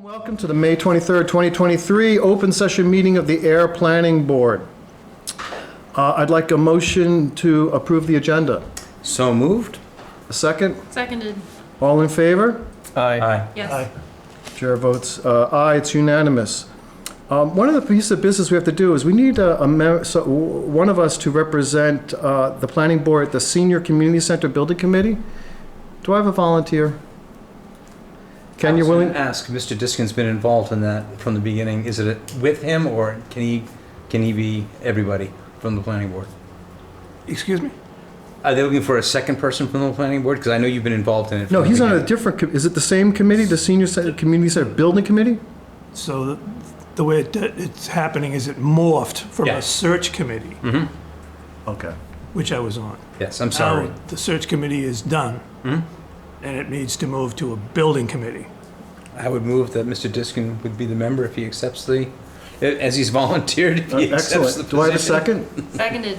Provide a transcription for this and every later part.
Welcome to the May 23rd, 2023 open session meeting of the Ayer Planning Board. I'd like a motion to approve the agenda. So moved. A second? Seconded. All in favor? Aye. Yes. Aye. Chair votes aye, it's unanimous. One of the pieces of business we have to do is we need one of us to represent the planning board at the Senior Community Center Building Committee. Do I have a volunteer? Ken, you're willing? Ask. Mr. Diskin's been involved in that from the beginning. Is it with him, or can he be everybody from the planning board? Excuse me? Are they looking for a second person from the planning board? Because I know you've been involved in it. No, from the he's on a beginning. different, is it the same committee, the Senior Community Center Building Committee? So the way it's happening is it morphed from Yeah. a search committee, Okay. which I was on. Yes, I'm sorry. Now, the search committee is done, and it needs to move to a building committee. I would move that Mr. Diskin would be the member if he accepts as he's volunteered. If he accepts the Excellent. Do I have a position. second? Seconded.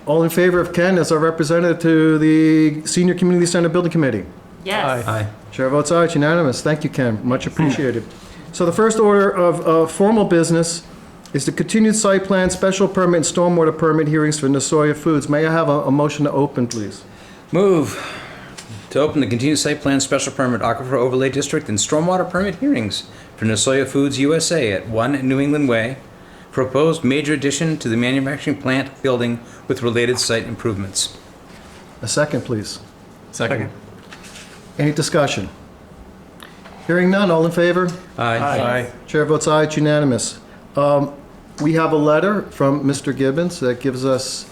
All in favor of Ken as our representative to the Senior Community Center Building Committee? Yes. Aye. Chair votes aye, it's unanimous. Thank you, Ken, much appreciated. So the first order of formal business is the continued site plan, special permit, and stormwater permit hearings for Nasoya Foods. May I have a motion to open, please? Move to open the continued site plan special permit aquifer overlay district and stormwater permit hearings for Nasoya Foods USA at 1 New England Way. Proposed major addition to the manufacturing plant building with related site improvements. A second, please. Second. Any discussion? Hearing none, all in favor? Aye. Chair votes aye, it's unanimous. We have a letter from Mr. Gibbons that gives us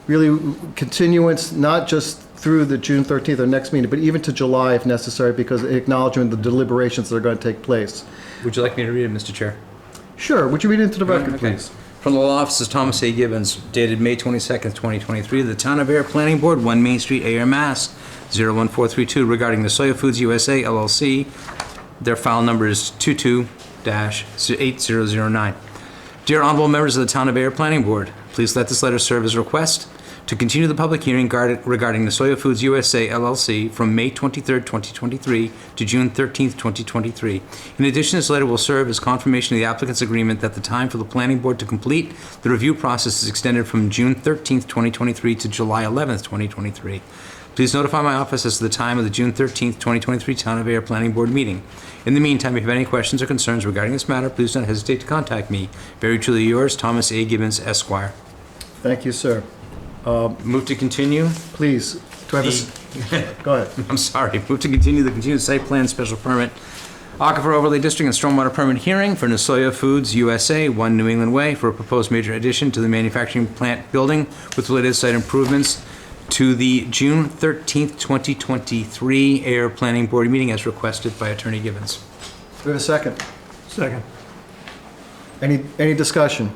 really continuance, not just through the June 13th, or next meeting, but even to July if necessary, because acknowledging the deliberations that are going to take place. Would you like me to read it, Mr. Chair? Sure, would you read into the record, Okay. please? From the law offices, Thomas A. Gibbons, dated May 22nd, 2023, the Town of Ayer Planning Board, 1 Main Street, Ayer, Mass. 01432, regarding Nasoya Foods USA LLC. Their file number is 22-8009. Dear honorable members of the Town of Ayer Planning Board, please let this letter serve as a request to continue the public hearing regarding Nasoya Foods USA LLC from May 23rd, 2023 to June 13th, 2023. In addition, this letter will serve as confirmation of the applicant's agreement that the time for the planning board to complete the review process is extended from June 13th, 2023 to July 11th, 2023. Please notify my office as to the time of the June 13th, 2023 Town of Ayer Planning Board meeting. In the meantime, if you have any questions or concerns regarding this matter, please don't hesitate to contact me. Very truly yours, Thomas A. Gibbons, Esquire. Thank you, sir. Move to continue. Please, do I have go ahead. I'm sorry. Move to continue the continued site plan special permit aquifer overlay district and stormwater permit hearing for Nasoya Foods USA, 1 New England Way, for a proposed major addition to the manufacturing plant building with related site improvements to the June 13th, 2023 Ayer Planning Board meeting as requested by Attorney Gibbons. Do we have a second? Second. Any discussion?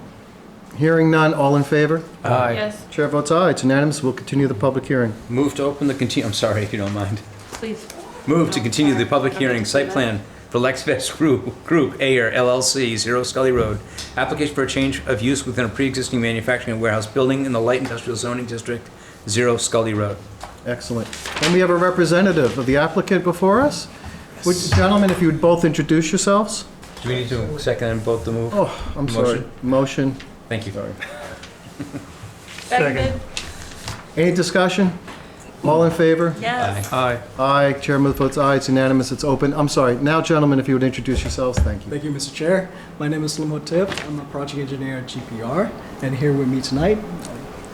Hearing none, all in favor? Yes. Chair votes aye, it's unanimous. We'll continue the public hearing. Move to open the I'm sorry if you don't mind. Please. Move to continue the public hearing, site plan for Lexvest Group, Ayer LLC, 0 Scully Road. Application for a change of use within a pre-existing manufacturing and warehouse building in the light industrial zoning district, 0 Scully Road. Excellent. And we have a representative of the applicant before us. Would, gentlemen, if you would both introduce yourselves? Do we need to second both the move? Oh, I'm sorry. Motion. Thank you. Sorry. Seconded. Any discussion? All in favor? Yes. Aye. Aye. Chairman votes aye. It's unanimous. It's open. I'm sorry. Now, gentlemen, if you would introduce yourselves, thank you. Thank you, Mr. Chair. My name is Slim Hotip. I'm a project engineer at GPR, and here with me tonight.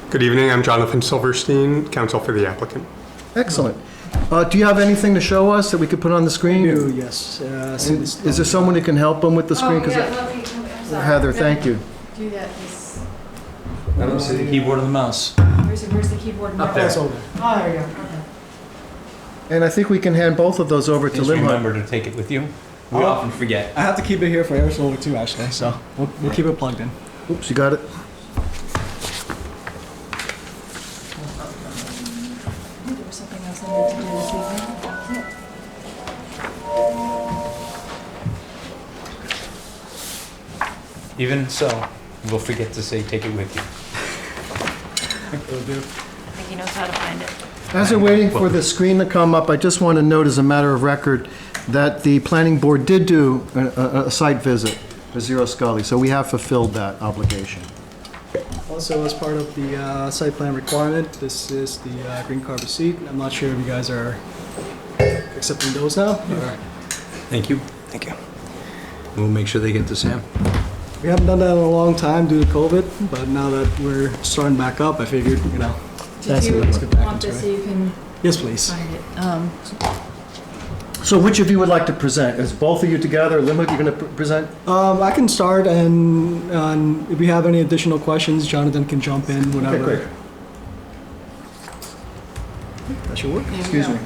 Good evening, I'm Jonathan Silverstein, counsel for the applicant. Excellent. Do you have anything to show us that we could put on the screen? Yes. Is there someone who can help them with the screen? 'Cause I'm sorry. Heather, thank you. Do that. This, I don't see the keyboard or the mouse. where's the keyboard? Up there. That's over. Oh, there you go. Okay. And I think we can hand both of those over to Just Limhut. remember to take it with you. We Oh. often forget. I have to keep it here for Arizona too, actually, so we'll keep it plugged in. Oops, you got it? There was something else I need to do this evening. Even so, we'll forget to say take it with you. I think he knows how to find it. As we're waiting for the screen to come up, I just want to note as a matter of record that the planning board did do a site visit for Zero Scully, so we have fulfilled that obligation. Also, as part of the site plan requirement, this is the green card receipt. I'm not sure if you guys are accepting those now. or- Thank you. Thank you. We'll make sure they get to Sam. We haven't done that in a long time due to COVID, but now that we're starting back up, I figured, Did that's you it. Let's get back want into this so it. you can Yes, please. find it? So which of you would like to present? Is both of you together? Limit, you're going to present? I can start, and if we have any additional questions, Jonathan can jump in whenever. Okay, great. That should work. There we Excuse go. me.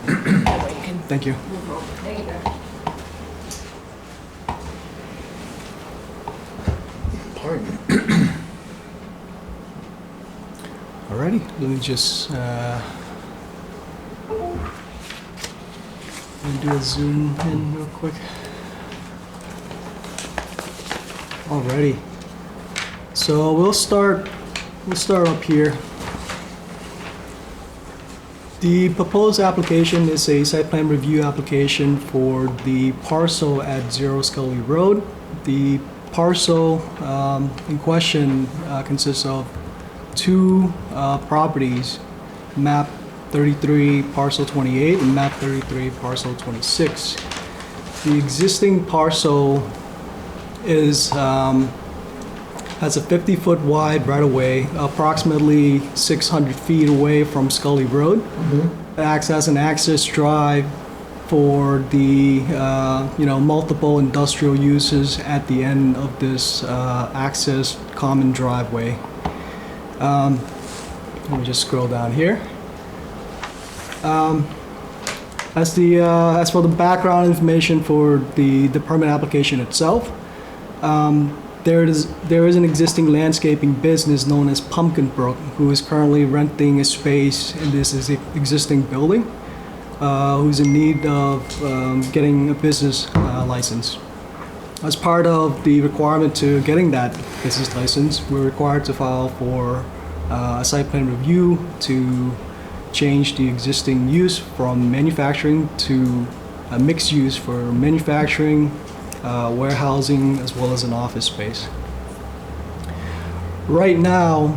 That way you can Thank you. move over. There you go. Pardon me. Alrighty, let me just let me do a zoom in real quick. Alrighty, so we'll start up here. The proposed application is a site plan review application for the parcel at Zero Scully Road. The parcel in question consists of two properties, map 33 parcel 28 and map 33 parcel 26. The existing parcel is has a 50-foot wide right-of-way, approximately 600 feet away from Scully Road. It acts as an access drive for the multiple industrial uses at the end of this access common driveway. Let me just scroll down here. As for the background information for the permit application itself, there is an existing landscaping business known as Pumpkin Brook, who is currently renting a space in this existing building, who's in need of getting a business license. As part of the requirement to getting that business license, we're required to file for a site plan review to change the existing use from manufacturing to a mixed use for manufacturing, warehousing, as well as an office space. Right now,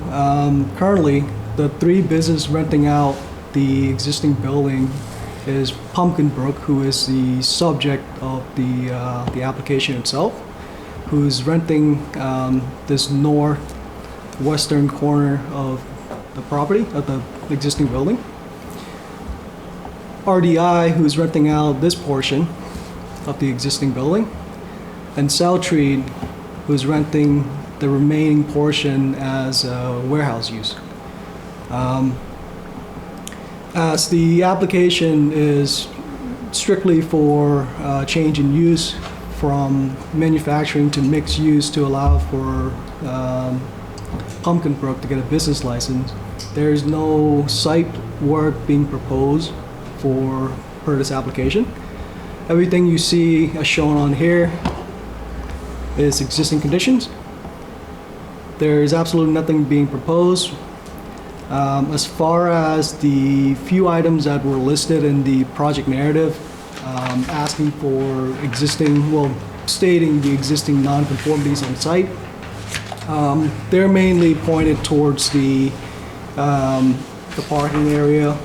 currently, the three businesses renting out the existing building is Pumpkin Brook, who is the subject of the application itself, who's renting this northwestern corner of the property, of the existing building. RDI, who's renting out this portion of the existing building, and Celltree, who's renting the remaining portion as warehouse use. As the application is strictly for change in use from manufacturing to mixed use to allow for Pumpkin Brook to get a business license, there is no site work being proposed per this application. Everything you see as shown on here is existing conditions. There is absolutely nothing being proposed. As far as the few items that were listed in the project narrative, asking for stating the existing nonconformities on site, they're mainly pointed towards the parking area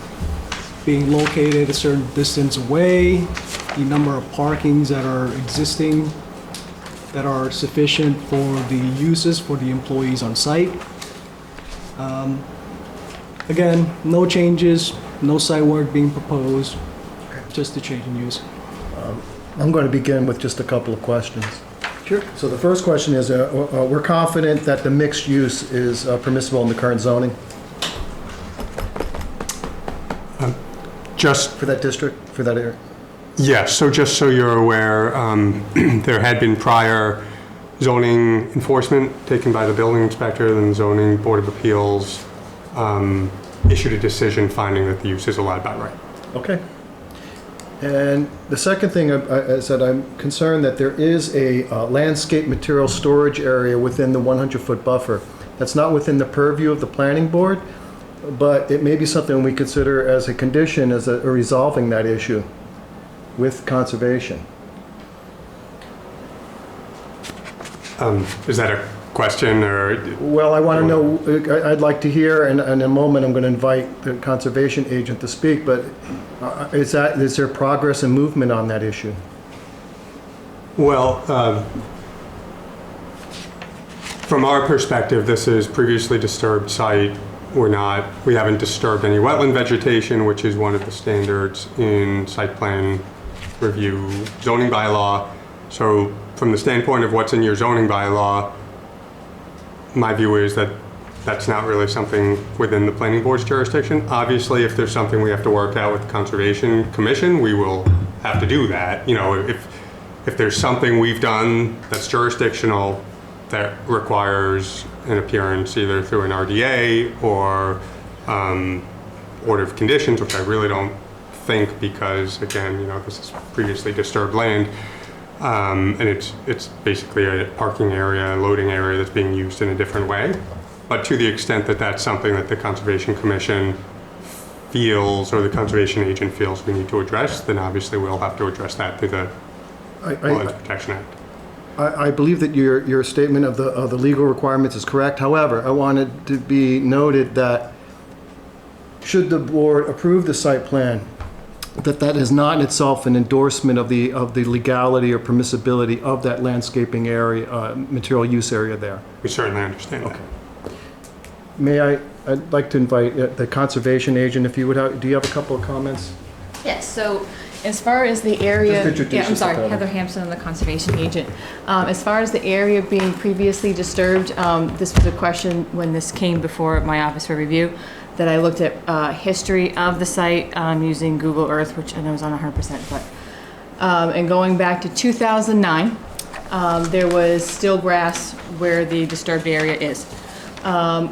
being located a certain distance away, the number of parkings that are existing that are sufficient for the uses for the employees on site. Again, no changes, no site work being proposed, just a change in use. I'm going to begin with just a couple of questions. Sure. So the first question is, we're confident that the mixed use is permissible in the current zoning Just, for that district, for that area? yes, so just so you're aware, there had been prior zoning enforcement taken by the building inspector, then the zoning board of appeals issued a decision finding that the use is allowed by right. Okay. And the second thing is that I'm concerned that there is a landscape material storage area within the 100-foot buffer. That's not within the purview of the planning board, but it may be something we consider as a condition as a resolving that issue. with conservation? Is that a question or? Well, I want to know, I'd like to hear, and in a moment, I'm going to invite the conservation agent to speak, but is there progress and movement on that issue? Well, from our perspective, this is previously disturbed site. We haven't disturbed any wetland vegetation, which is one of the standards in site plan review zoning bylaw. So from the standpoint of what's in your zoning bylaw, my view is that that's not really something within the planning board's jurisdiction. Obviously, if there's something we have to work out with the Conservation Commission, we will have to do that. You know, if there's something we've done that's jurisdictional that requires an appearance either through an RDA or order of conditions, which I really don't think, because again, you know, this is previously disturbed land, and it's basically a parking area, loading area that's being used in a different way. But to the extent that that's something that the Conservation Commission feels or the conservation agent feels we need to address, then obviously we'll have to address that through the Wetlands Protection Act. I believe that your statement of the legal requirements is correct. However, I wanted to be noted that should the board approve the site plan, that is not in itself an endorsement of the legality or permissibility of that landscaping area, material use area there. We certainly understand that. I'd like to invite the conservation agent, if you would have, do you have a couple of comments? Yes, so as far as the area, Just introduce yeah, I'm yourself, sorry, Heather. Heather Hampson, I'm the conservation agent. As far as the area being previously disturbed, this was a question when this came before my office for review, that I looked at history of the site using Google Earth, which I know is on 100%, but, and going back to 2009, there was still grass where the disturbed area is.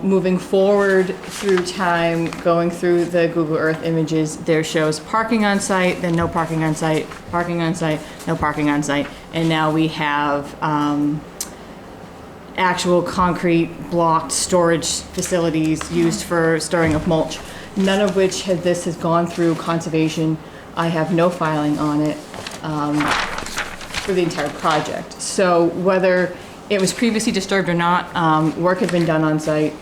Moving forward through time, going through the Google Earth images, there shows parking on site, then no parking on site, parking on site, no parking on site, and now we have actual concrete blocked storage facilities used for storing of mulch, none of which this has gone through conservation. I have no filing on it for the entire project. So whether it was previously disturbed or not, work had been done on site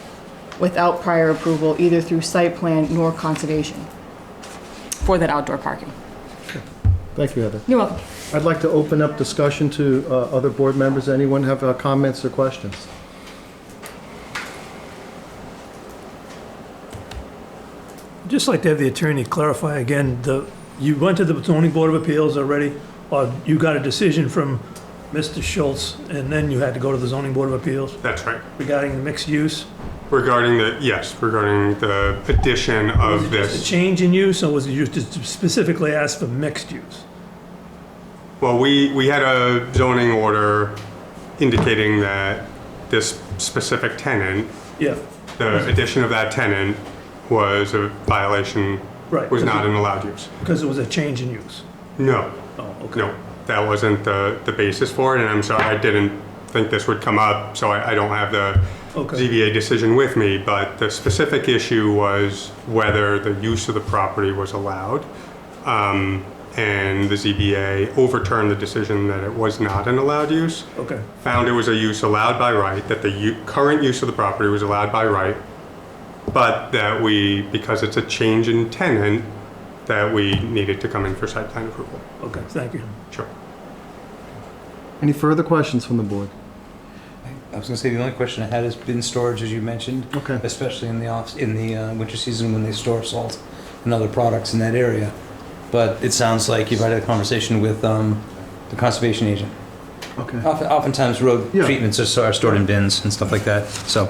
without prior approval, either through site plan nor conservation for that outdoor parking. Thank you, Heather. You're welcome. I'd like to open up discussion to other board members. Anyone have comments or questions? I'd just like to have the attorney clarify again, you went to the zoning board of appeals already, or you got a decision from Mr. Schultz, and then you had to go to the zoning board of appeals That's right. regarding the mixed use? Regarding the addition of Was it just a this. change in use, or was it used to specifically ask for mixed use? Well, we had a zoning order indicating that this specific tenant, Yeah, the addition of that tenant was a violation, right. was not an allowed use. Because it was a change in use. No, Oh, okay. no, that wasn't the basis for it, and I'm sorry, I didn't think this would come up, so I don't have the Okay. ZBA decision with me, but the specific issue was whether the use of the property was allowed. And the ZBA overturned the decision that it was not an allowed use, Okay, found it was a use allowed by right, that the current use of the property was allowed by right, but that because it's a change in tenant, that we needed to come in for site plan approval. okay, thank you. Sure. Any further questions from the board? I was gonna say, the only question I had is bin storage, as you mentioned. Okay. Especially in the winter season when they store salt and other products in that area. But it sounds like you've had a conversation with the conservation agent. Okay. Oftentimes road Yeah. treatments are stored in bins and stuff like that. So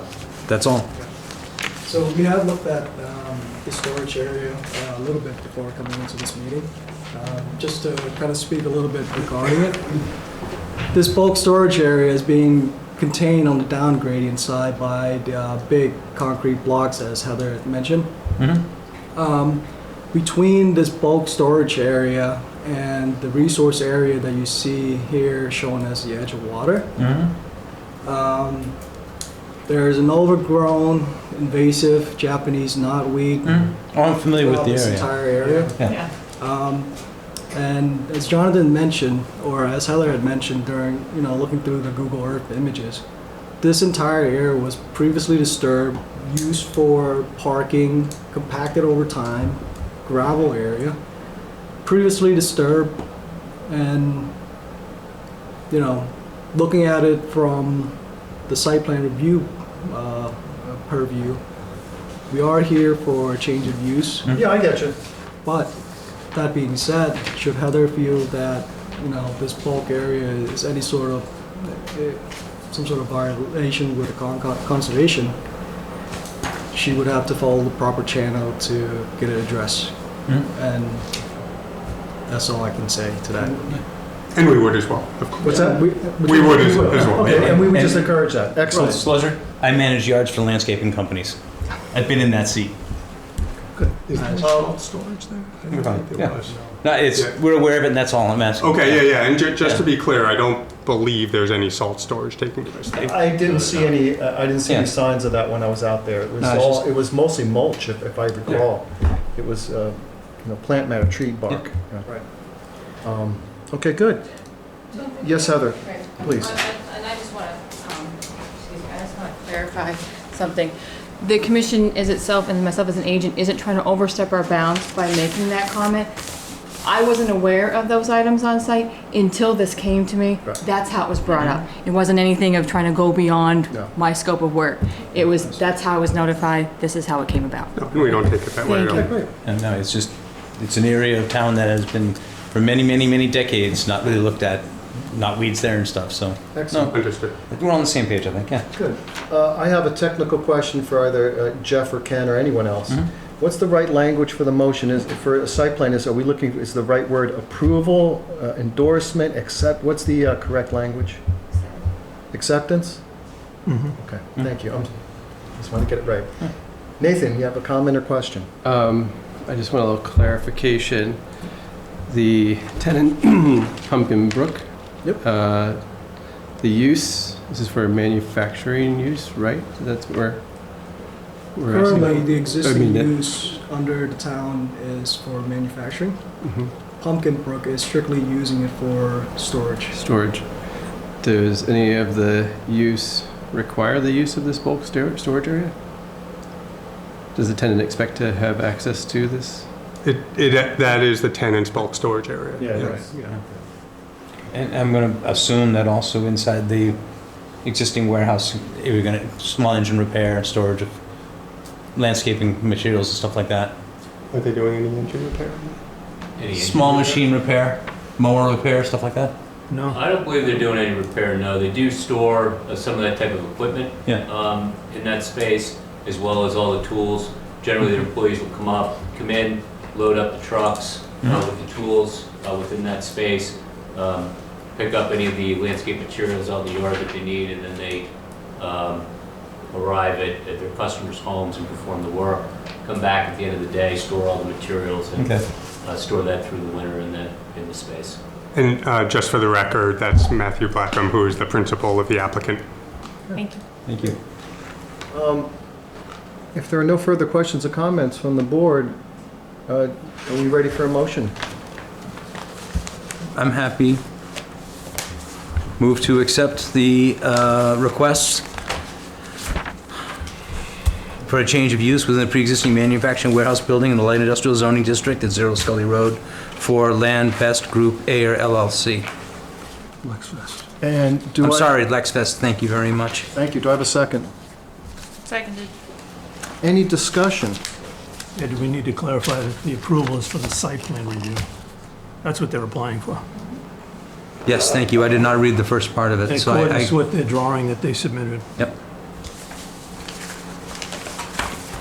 that's all. So we have looked at the storage area a little bit before coming into this meeting. Just to kind of speak a little bit regarding it. This bulk storage area is being contained on the down gradient side by the big concrete blocks, as Heather had mentioned. Between this bulk storage area and the resource area that you see here shown as the edge of water, there's an overgrown, invasive Japanese knotweed Oh, I'm familiar with throughout the this area. entire area. Yeah. And as Jonathan mentioned, or as Heather had mentioned during, looking through the Google Earth images, this entire area was previously disturbed, used for parking, compacted over time, gravel area, previously disturbed, and, looking at it from the site plan review purview, we are here for a change of use. Yeah, I get you. But that being said, should Heather feel that, this bulk area is any sort of, some sort of violation with the conservation, she would have to follow the proper channel to get it addressed. And that's all I can say to that. And we would as well, of course. What's that? We would as well. Okay, and we would just And- encourage that. Excellent. Disclosure, I manage yards for landscaping companies. I've been in that seat. Is there salt storage there? I didn't think there Yeah. was. No, it's, Yeah. we're aware of it, and that's all I'm asking. Okay, yeah, and just to be clear, I don't believe there's any salt storage taking place there. I didn't see any, Yeah. any signs of that when I was out there. It was No, it's all, just- it was mostly mulch, if I recall. It was, plant matter, tree bark. Yeah. Right. Okay, good. Yes, Heather, please. And I just want to, I just want to clarify something. The commission is itself, and myself as an agent, isn't trying to overstep our bounds by making that comment. I wasn't aware of those items on site until this came to me. Right. That's how it was brought up. It wasn't anything of trying to go beyond No. my scope of work. It was, that's how I was notified, this is how it came about. No, we don't take it that way at Thank all. you. Great. And no, it's just, it's an area of town that has been, for many, many, many decades, not really looked at, not weeds there and stuff, so. Excellent. Understood. We're on the same page, I think, yeah. Good. I have a technical question for either Jeff or Ken or anyone else. Mhm. What's the right language for the motion? Is for a site plan? Are we looking? Is the right word approval, endorsement, accept? What's the correct language? Acceptance. Okay. Thank you. Just want to get it right. Nathan, you have a comment or question? I just want a little clarification. The tenant Pumpkin Brook. Yep. The use, this is for manufacturing use, right? That's where we're asking. Currently, the existing that- use under the town is for manufacturing. Mhm. Pumpkin Brook is strictly using it for storage. Storage. Does any of the use require the use of this bulk storage area? Does the tenant expect to have access to this? That is the tenant's bulk storage area. Yes. And I'm gonna assume that also inside the existing warehouse, you're gonna, small engine repair, storage of landscaping materials and stuff like that. Are they doing any engine repair? Small machine repair, mower repair, stuff like that? No? I don't believe they're doing any repair, no. They do store some of that type of equipment Yeah. in that space, as well as all the tools. Generally, their employees will come in, load up the trucks with the tools within that space, pick up any of the landscape materials out in the yard that they need, and then they arrive at their customers' homes and perform the work. Come back at the end of the day, store all the materials, and Okay. store that through the winter in the space. And just for the record, that's Matthew Blackham, who is the principal of the applicant. Thank you. Thank you. If there are no further questions or comments from the board, are we ready for a motion? I'm happy. Move to accept the request for a change of use within a pre-existing manufacturing warehouse building in the light industrial zoning district at 0 Scully Road for Land Best Group Ayer LLC. And do I'm I? sorry, Lexfest, thank you very much. Thank you. Do I have a second? Seconded. Any discussion? Yeah, do we need to clarify that the approval is for the site plan review? That's what they're applying for. Yes, thank you. I did not read the first part of In it, so accordance with the drawing that they submitted. Yep.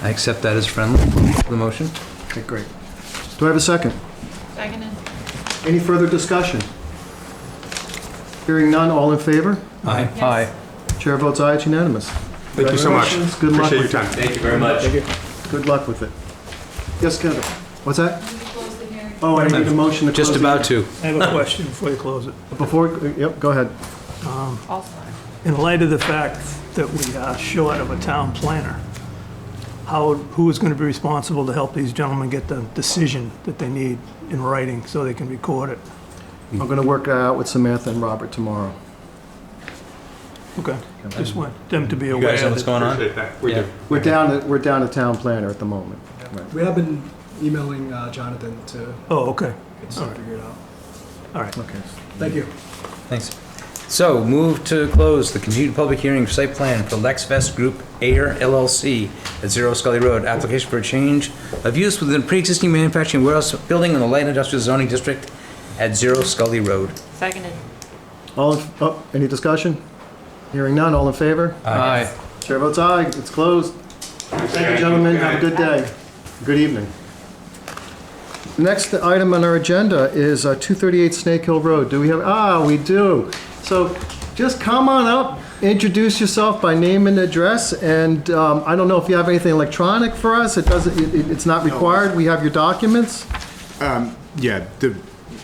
I accept that as friendly, the motion. Okay, great. Do I have a second? Seconded. Any further discussion? Hearing none, all in favor? Aye. Aye. Chair votes aye, it's unanimous. Thank you so much. Congratulations. Good luck Appreciate your with time. Thank you very much. Good luck with it. Yes, Kevin? What's that? Oh, I need a motion to close. Just the- about to. I have a question before you close it. Before, yep, go ahead. In light of the fact that we are short of a town planner, who is going to be responsible to help these gentlemen get the decision that they need in writing so they can record it. I'm going to work out with Samantha and Robert tomorrow. Okay, just want them to be You aware guys know of what's it. going on? Appreciate that. We Yeah. do. We're down to town planner at the moment. Right. We have been emailing Jonathan to Oh, okay, get stuff figured out. all right. Okay. Thank you. Thanks. So, move to close the continued public hearing for site plan for Lex Vest Group Ayer LLC at 0 Scully Road. Application for a change of use within pre-existing manufacturing warehouse building in the light industrial zoning district at 0 Scully Road. Seconded. Any discussion? Hearing none, all in favor? Aye. Chair votes aye, it's closed. Thank you, gentlemen, have a good day. Good evening. Next item on our agenda is 238 Snake Hill Road. Do we have, we do. So just come on up, introduce yourself by name and address, and I don't know if you have anything electronic for us. It's not required, we have your documents. Yeah,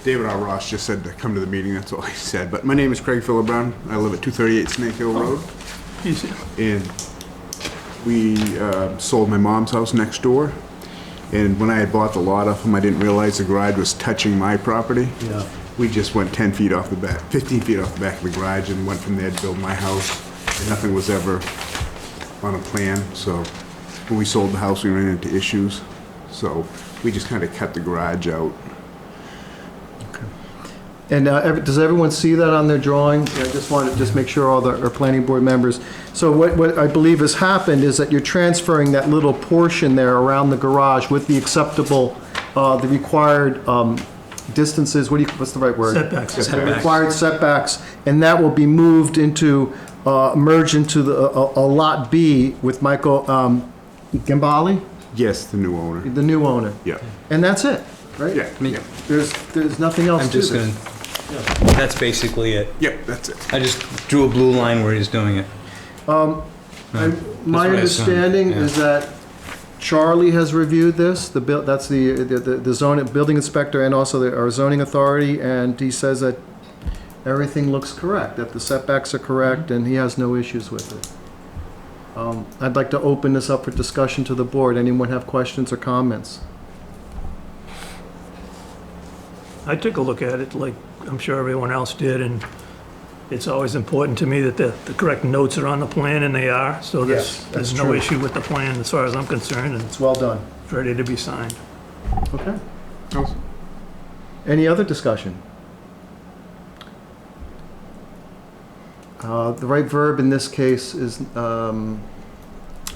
David R. Ross just said to come to the meeting, that's all he said. But my name is Craig Philibrown. I live at 238 Snake Hill Road. Easy. And we sold my mom's house next door. And when I had bought the lot off him, I didn't realize the garage was touching my property. Yeah. We just went 10 feet off the back, 15 feet off the back of the garage and went from there to build my house. And nothing was ever on a plan, so when we sold the house, we ran into issues. So we just kind of cut the garage out. And does everyone see that on their drawing? I just wanted to make sure all our planning board members. So what I believe has happened is that you're transferring that little portion there around the garage with the acceptable, the required distances, what's the right word? Setbacks. The required setbacks, and that will be moved into, merged into a Lot B with Michael Gambale, Yes, the new owner. the new owner. Yeah. And that's it, right? Yeah, yeah. There's nothing else I'm to just this. gonna, that's basically it. Yep, that's it. I just drew a blue line where he's doing it. My what I assumed, understanding yeah. is that Charlie has reviewed this, that's the zoning, building inspector and also our zoning authority, and he says that everything looks correct, that the setbacks are correct, and he has no issues with it. I'd like to open this up for discussion to the board. Anyone have questions or comments? I took a look at it like I'm sure everyone else did, and it's always important to me that the correct notes are on the plan, and they are, so Yes, there's that's no true. issue with the plan as far as I'm concerned, and It's well done. it's ready to be signed. Okay. Any other discussion? The right verb in this case is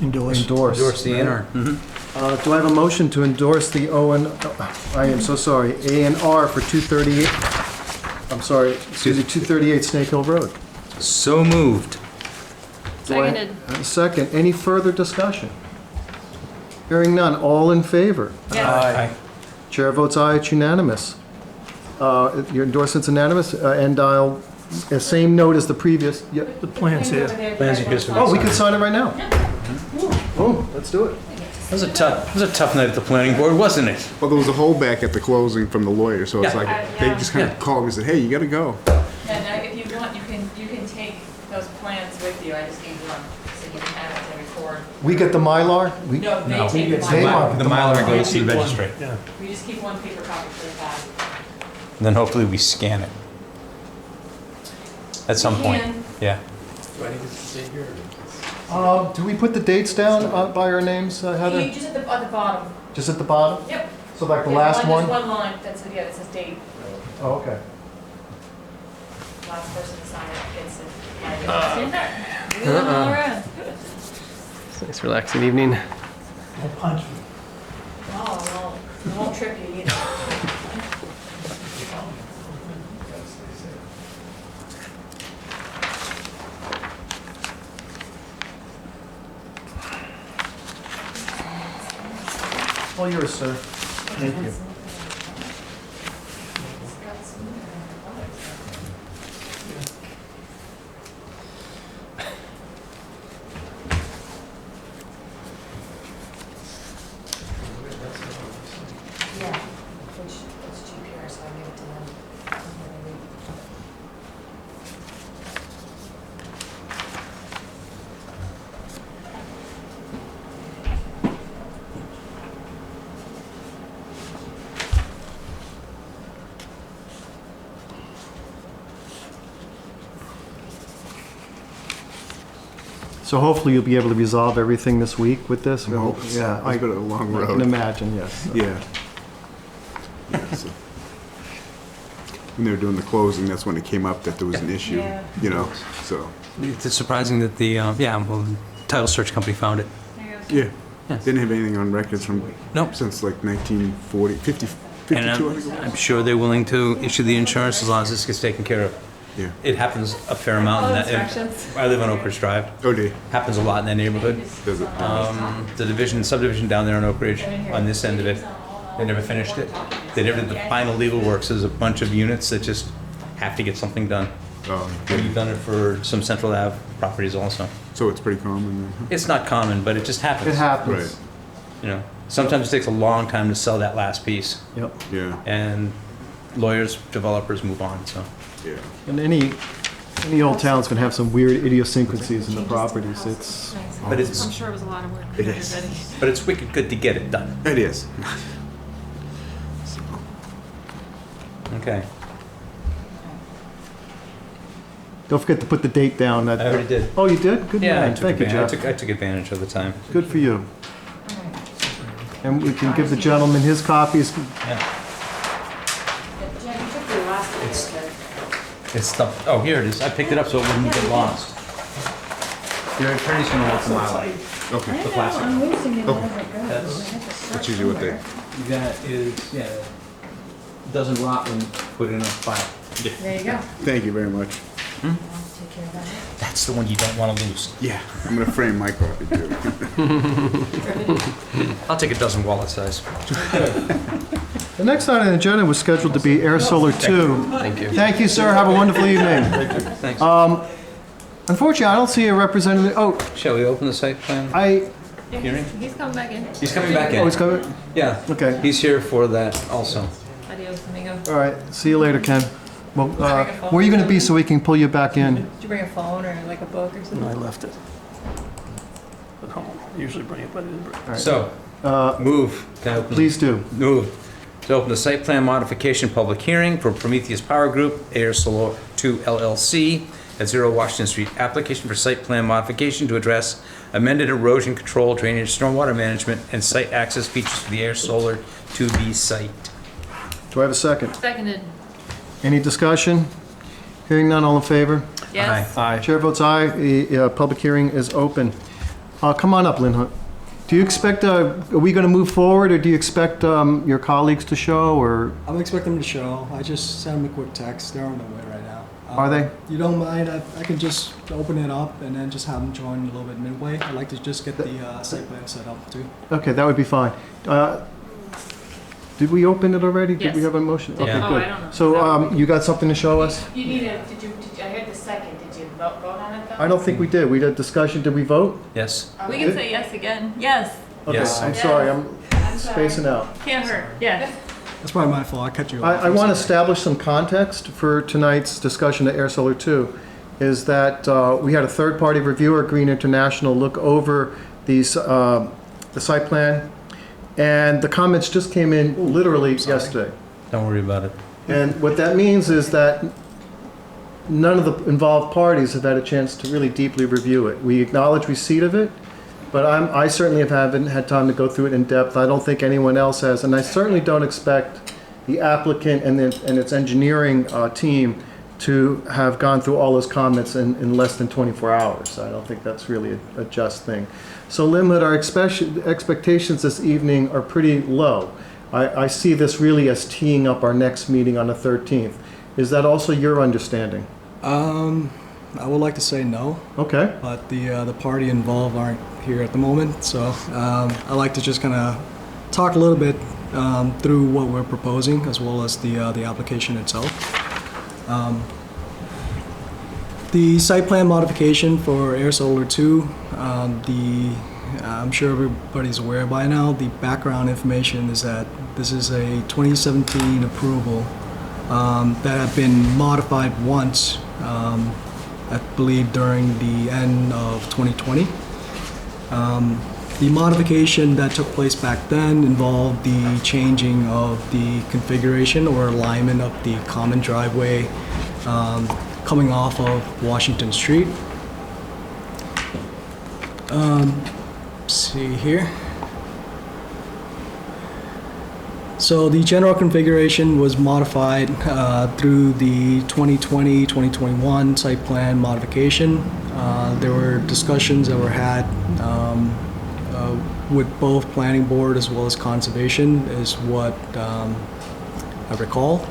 Endorse. endorse. Endorse the A&R. Do I have a motion to endorse the I am so sorry, A&R for 238, I'm sorry, excuse me, 238 Snake Hill Road? So moved. Do I- Seconded. Second, any further discussion? Hearing none, all in favor? Yes. Aye. Chair votes aye, it's unanimous. Your endorsement's unanimous, and I'll, same note as the previous, yeah. The plan's here. Plans are just for Oh, we can sign it right now. Boom, let's do it. It was a tough night at the planning board, wasn't it? Well, there was a holdback at the closing from the lawyer, so it's Yeah. like, they just kind of called me and said, hey, you gotta go. And if you want, you can take those plans with you. I just need one, so you can have it to record. We get the Mylar? No, they take the They one. mark The Mylar goes to the registry. Yeah. We just keep one paper copy for the file. And then hopefully we scan it. At some point. can. Yeah. Do we put the dates down by our names, You Heather? just at the bottom. Just at the bottom? Yep. So like the Yeah, last one? Just one line, that says date. Oh, okay. Last person to sign it gets it. See you there. Moving all around. It's a nice relaxing evening. Punch. Oh, well, it won't trip you either. All yours, sir. Thank you. Yeah, which it's cheaper, so I give it to them. So hopefully you'll be able to resolve everything this week with this? I'm hoping so. Yeah, It's been a long I can road. imagine, yes. Yeah. Yeah, so. When they were doing the closing, that's when it came up that there was an issue, Yeah. you know, so, It's surprising that the, the title search company found it. There you go. yeah. Didn't have anything on records from, Nope. since like 1940, 50, 52, And I think it I'm was. sure they're willing to issue the insurance as long as this gets taken care of. Yeah. It happens a fair amount. All in that- inspections. I live on Oak Ridge Drive. Oh, dear. Happens a lot in that neighborhood. Does it? The subdivision down there on Oak Ridge, on this end of it, they never finished it. They never did the final legal works. There's a bunch of units that just have to get something done. Oh, We've done it for some Central Ave properties also. so it's pretty common then, huh? It's not common, but it just happens. It happens. Right. You know, sometimes it takes a long time to sell that last piece, Yep. Yeah, and lawyers, developers move on, so. yeah. And any old town's gonna have some weird idiosyncrasies in the properties. It's, But it's, I'm sure it was a lot of work. It is. but it's wicked good to get it done. It is. Okay. don't forget to put the date down. I already did. Oh, you did? Good Yeah, man. Thank you, Jeff. I took advantage of the time. Good for you. And we can give the gentleman his copies. Yeah. Jen, you took the last one. It's stuff, oh, here it is. I picked it up so it wouldn't get lost. Your attorney's gonna want some highlight. Okay, The plastic. I'm losing it Okay. as it goes. That's- I have to start that's usually what they, somewhere. That is, yeah, doesn't rot when put in a file. There you go. thank you very much. I'll take care of that. That's the one you don't wanna lose. Yeah, I'm gonna frame my copy too. I'll take a dozen wallet size. The next item on the agenda was scheduled to be Air Solar 2. Thank you. Thank you, sir. Have a wonderful evening. Thanks. Unfortunately, I don't see a representative. Oh, Shall we open the site plan I, hearing? He's coming back in. He's coming back oh, in. he's coming. Yeah. Okay. He's here for that also. Adios, amigo. All right. See you later, Ken. Well, Bring a phone. where are you going to be so we can pull you back in? Did you bring a phone or like a book or something? I left it at home. I usually bring it, but I didn't bring it. So, move. Can I open- Please do. Move to open the site plan modification public hearing for Prometheus Power Group, Ayer Solar 2 LLC at 0 Washington Street. Application for site plan modification to address amended erosion control, drainage, stormwater management, and site access features for the Ayer Solar 2B site. Do I have a second? Seconded. Any discussion? Hearing none, all in favor? Yes. Aye. Chair votes aye. The public hearing is open. Come on up, Lynn Hunt. Do you expect, are we going to move forward, or do you expect your colleagues to show, or I'm expecting them to show. I just sent them a quick text. They're on their way right now. Are they? You don't mind? I can just open it up and then just have them join a little bit midway. I'd like to just get the site plan set up too. Okay, that would be fine. Did we open it already? Did we Yes. have a motion? Yeah. Okay, Oh, good. I don't know. So you got something to show us? You need a, I heard the second, did you vote on it though? I don't think we did. We did discussion. Did we vote? Yes? We can say yes again. Yes. Okay, Yes. I'm sorry. I'm I'm sorry. spacing out. Can't hurt. Yes. That's probably my fault. I cut you off. I want to establish some context for tonight's discussion of Air Solar 2, is that we had a third-party reviewer, Green International, look over these, the site plan, and the comments just came in literally yesterday. Don't worry about it. And what that means is that none of the involved parties have had a chance to really deeply review it. We acknowledge receipt of it, but I certainly haven't had time to go through it in depth. I don't think anyone else has, and I certainly don't expect the applicant and its engineering team to have gone through all those comments in less than 24 hours. I don't think that's really a just thing. So Linwood, our expectations this evening are pretty low. I see this really as teeing up our next meeting on the 13th. Is that also your understanding? I would like to say no, Okay. but the party involved aren't here at the moment. So I like to just kind of talk a little bit through what we're proposing, as well as the application itself. The site plan modification for Air Solar 2, I'm sure everybody's aware by now, the background information is that this is a 2017 approval that had been modified once, I believe during the end of 2020. The modification that took place back then involved the changing of the configuration or alignment of the common driveway coming off of Washington Street. See here. So the general configuration was modified through the 2020-2021 site plan modification. There were discussions that were had with both planning board as well as conservation, is what I recall.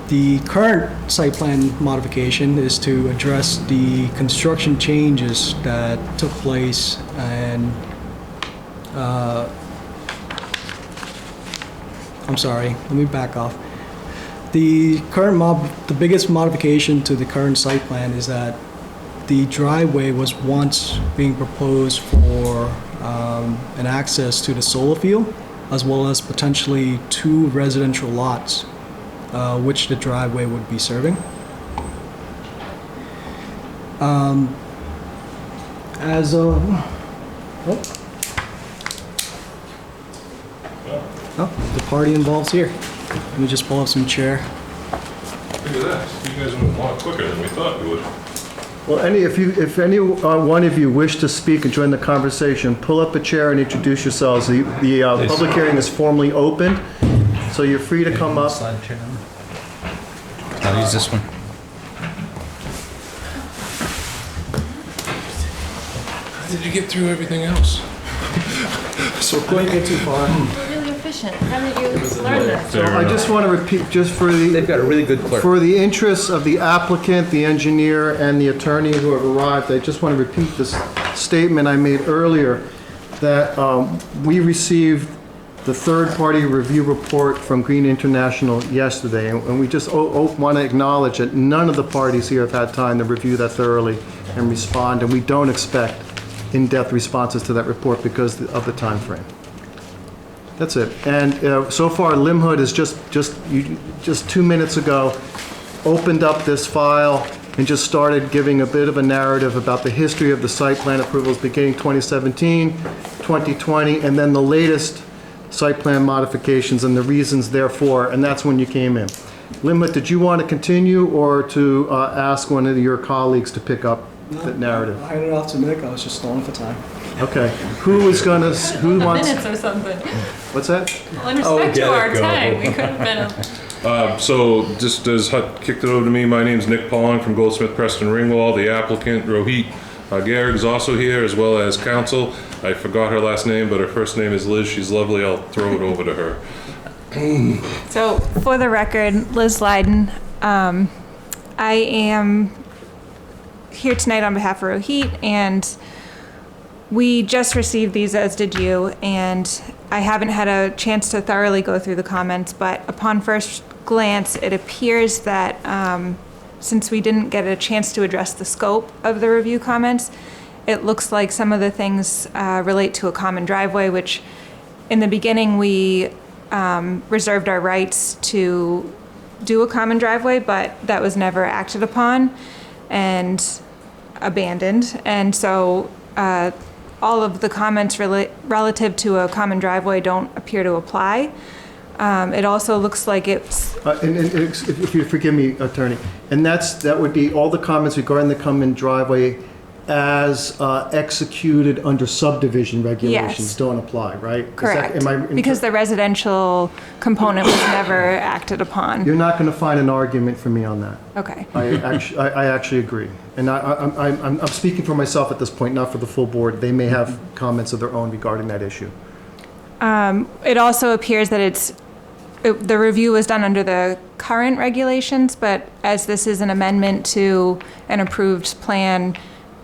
The current site plan modification is to address the construction changes that took place and I'm sorry, let me back off. The biggest modification to the current site plan is that the driveway was once being proposed for an access to the solar field, as well as potentially 2 residential lots, which the driveway would be serving. As of, the party involved's here. Let me just pull up some chair. Look at that. You guys went a lot quicker than we thought you would. Well, if any one of you wish to speak and join the conversation, pull up a chair and introduce yourselves. The public hearing is formally opened, so you're free to come up. I'll use this one. How did you get through everything else? So quick. Get too far. You're really efficient. Haven't you learned this? So I just want to repeat, just for They've got a really good clerk. For the interests of the applicant, the engineer, and the attorney who have arrived, I just want to repeat this statement I made earlier, that we received the third-party review report from Green International yesterday, and we just want to acknowledge that none of the parties here have had time to review that thoroughly and respond, and we don't expect in-depth responses to that report because of the time frame. That's it. And so far, Limhood has just 2 minutes ago opened up this file and just started giving a bit of a narrative about the history of the site plan approvals beginning 2017, 2020, and then the latest site plan modifications and the reasons therefore, and that's when you came in. Limhood, did you want to continue or to ask one of your colleagues to pick up the narrative? I handed it off to Nick. I was just stalling for time. Okay. Who wants... Minutes or something. What's that? Well, in respect to our time, we could have been. So just as Hut kicked it over to me, my name's Nick Pong from Goldsmith Preston Ringwall. The applicant, Rohit Garg, is also here, as well as counsel. I forgot her last name, but her first name is Liz. She's lovely. I'll throw it over to her. So, for the record, Liz Leiden. I am here tonight on behalf of Rohit, and we just received these, as did you, and I haven't had a chance to thoroughly go through the comments, but upon first glance, it appears that since we didn't get a chance to address the scope of the review comments, it looks like some of the things relate to a common driveway, which in the beginning we reserved our rights to do a common driveway, but that was never acted upon and abandoned. And so all of the comments relative to a common driveway don't appear to apply. It also looks like it's... and if you forgive me, attorney, and that would be all the comments regarding the common driveway as executed under subdivision regulations Yes. don't apply, right? Correct. Because the residential component was never acted upon. You're not going to find an argument from me on that. Okay. I actually agree. And I'm speaking for myself at this point, not for the full board. They may have comments of their own regarding that issue. It also appears that the review was done under the current regulations, but as this is an amendment to an approved plan,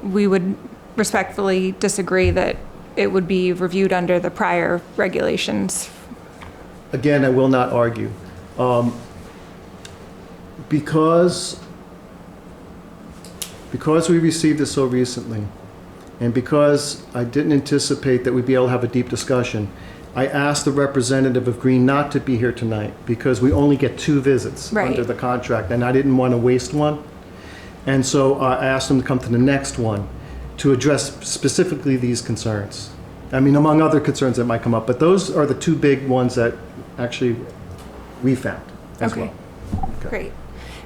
we would respectfully disagree that it would be reviewed under the prior regulations. Again, I will not argue. Because we received this so recently, and because I didn't anticipate that we'd be able to have a deep discussion, I asked the representative of Green not to be here tonight because we only get 2 visits Right. under the contract, and I didn't want to waste one. And so I asked him to come to the next one to address specifically these concerns. I mean, among other concerns that might come up, but those are the 2 big ones that actually we found as Okay. well. Great.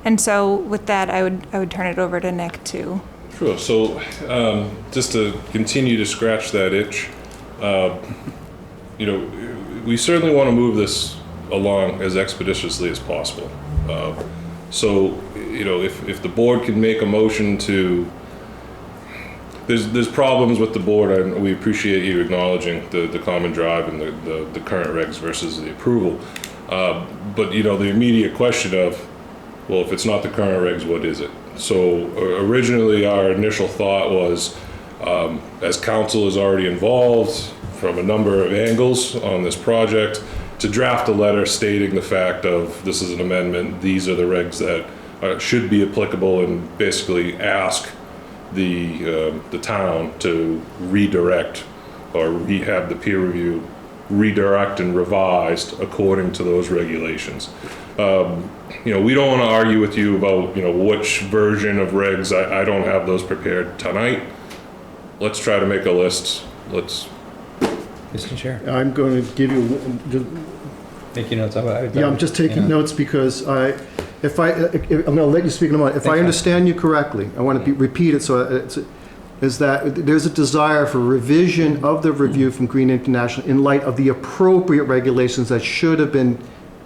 And so with that, I would turn it over to Nick to Sure. So, just to continue to scratch that itch, we certainly want to move this along as expeditiously as possible. So, if the board can make a motion to, there's problems with the board, and we appreciate you acknowledging the common drive and the current regs versus the approval. But, the immediate question of, well, if it's not the current regs, what is it? So originally our initial thought was, as council is already involved from a number of angles on this project, to draft a letter stating the fact of this is an amendment, these are the regs that should be applicable, and basically ask the town to redirect or rehab the peer review, redirect and revised according to those regulations. We don't want to argue with you about, which version of regs. I don't have those prepared tonight. Let's try to make a list. Mr. Chair. I'm going to give you, Taking notes. I'm just taking notes because I'm going to let you speak in a moment. If I understand you correctly, I want to repeat it so is that there's a desire for revision of the review from Green International in light of the appropriate regulations that should have been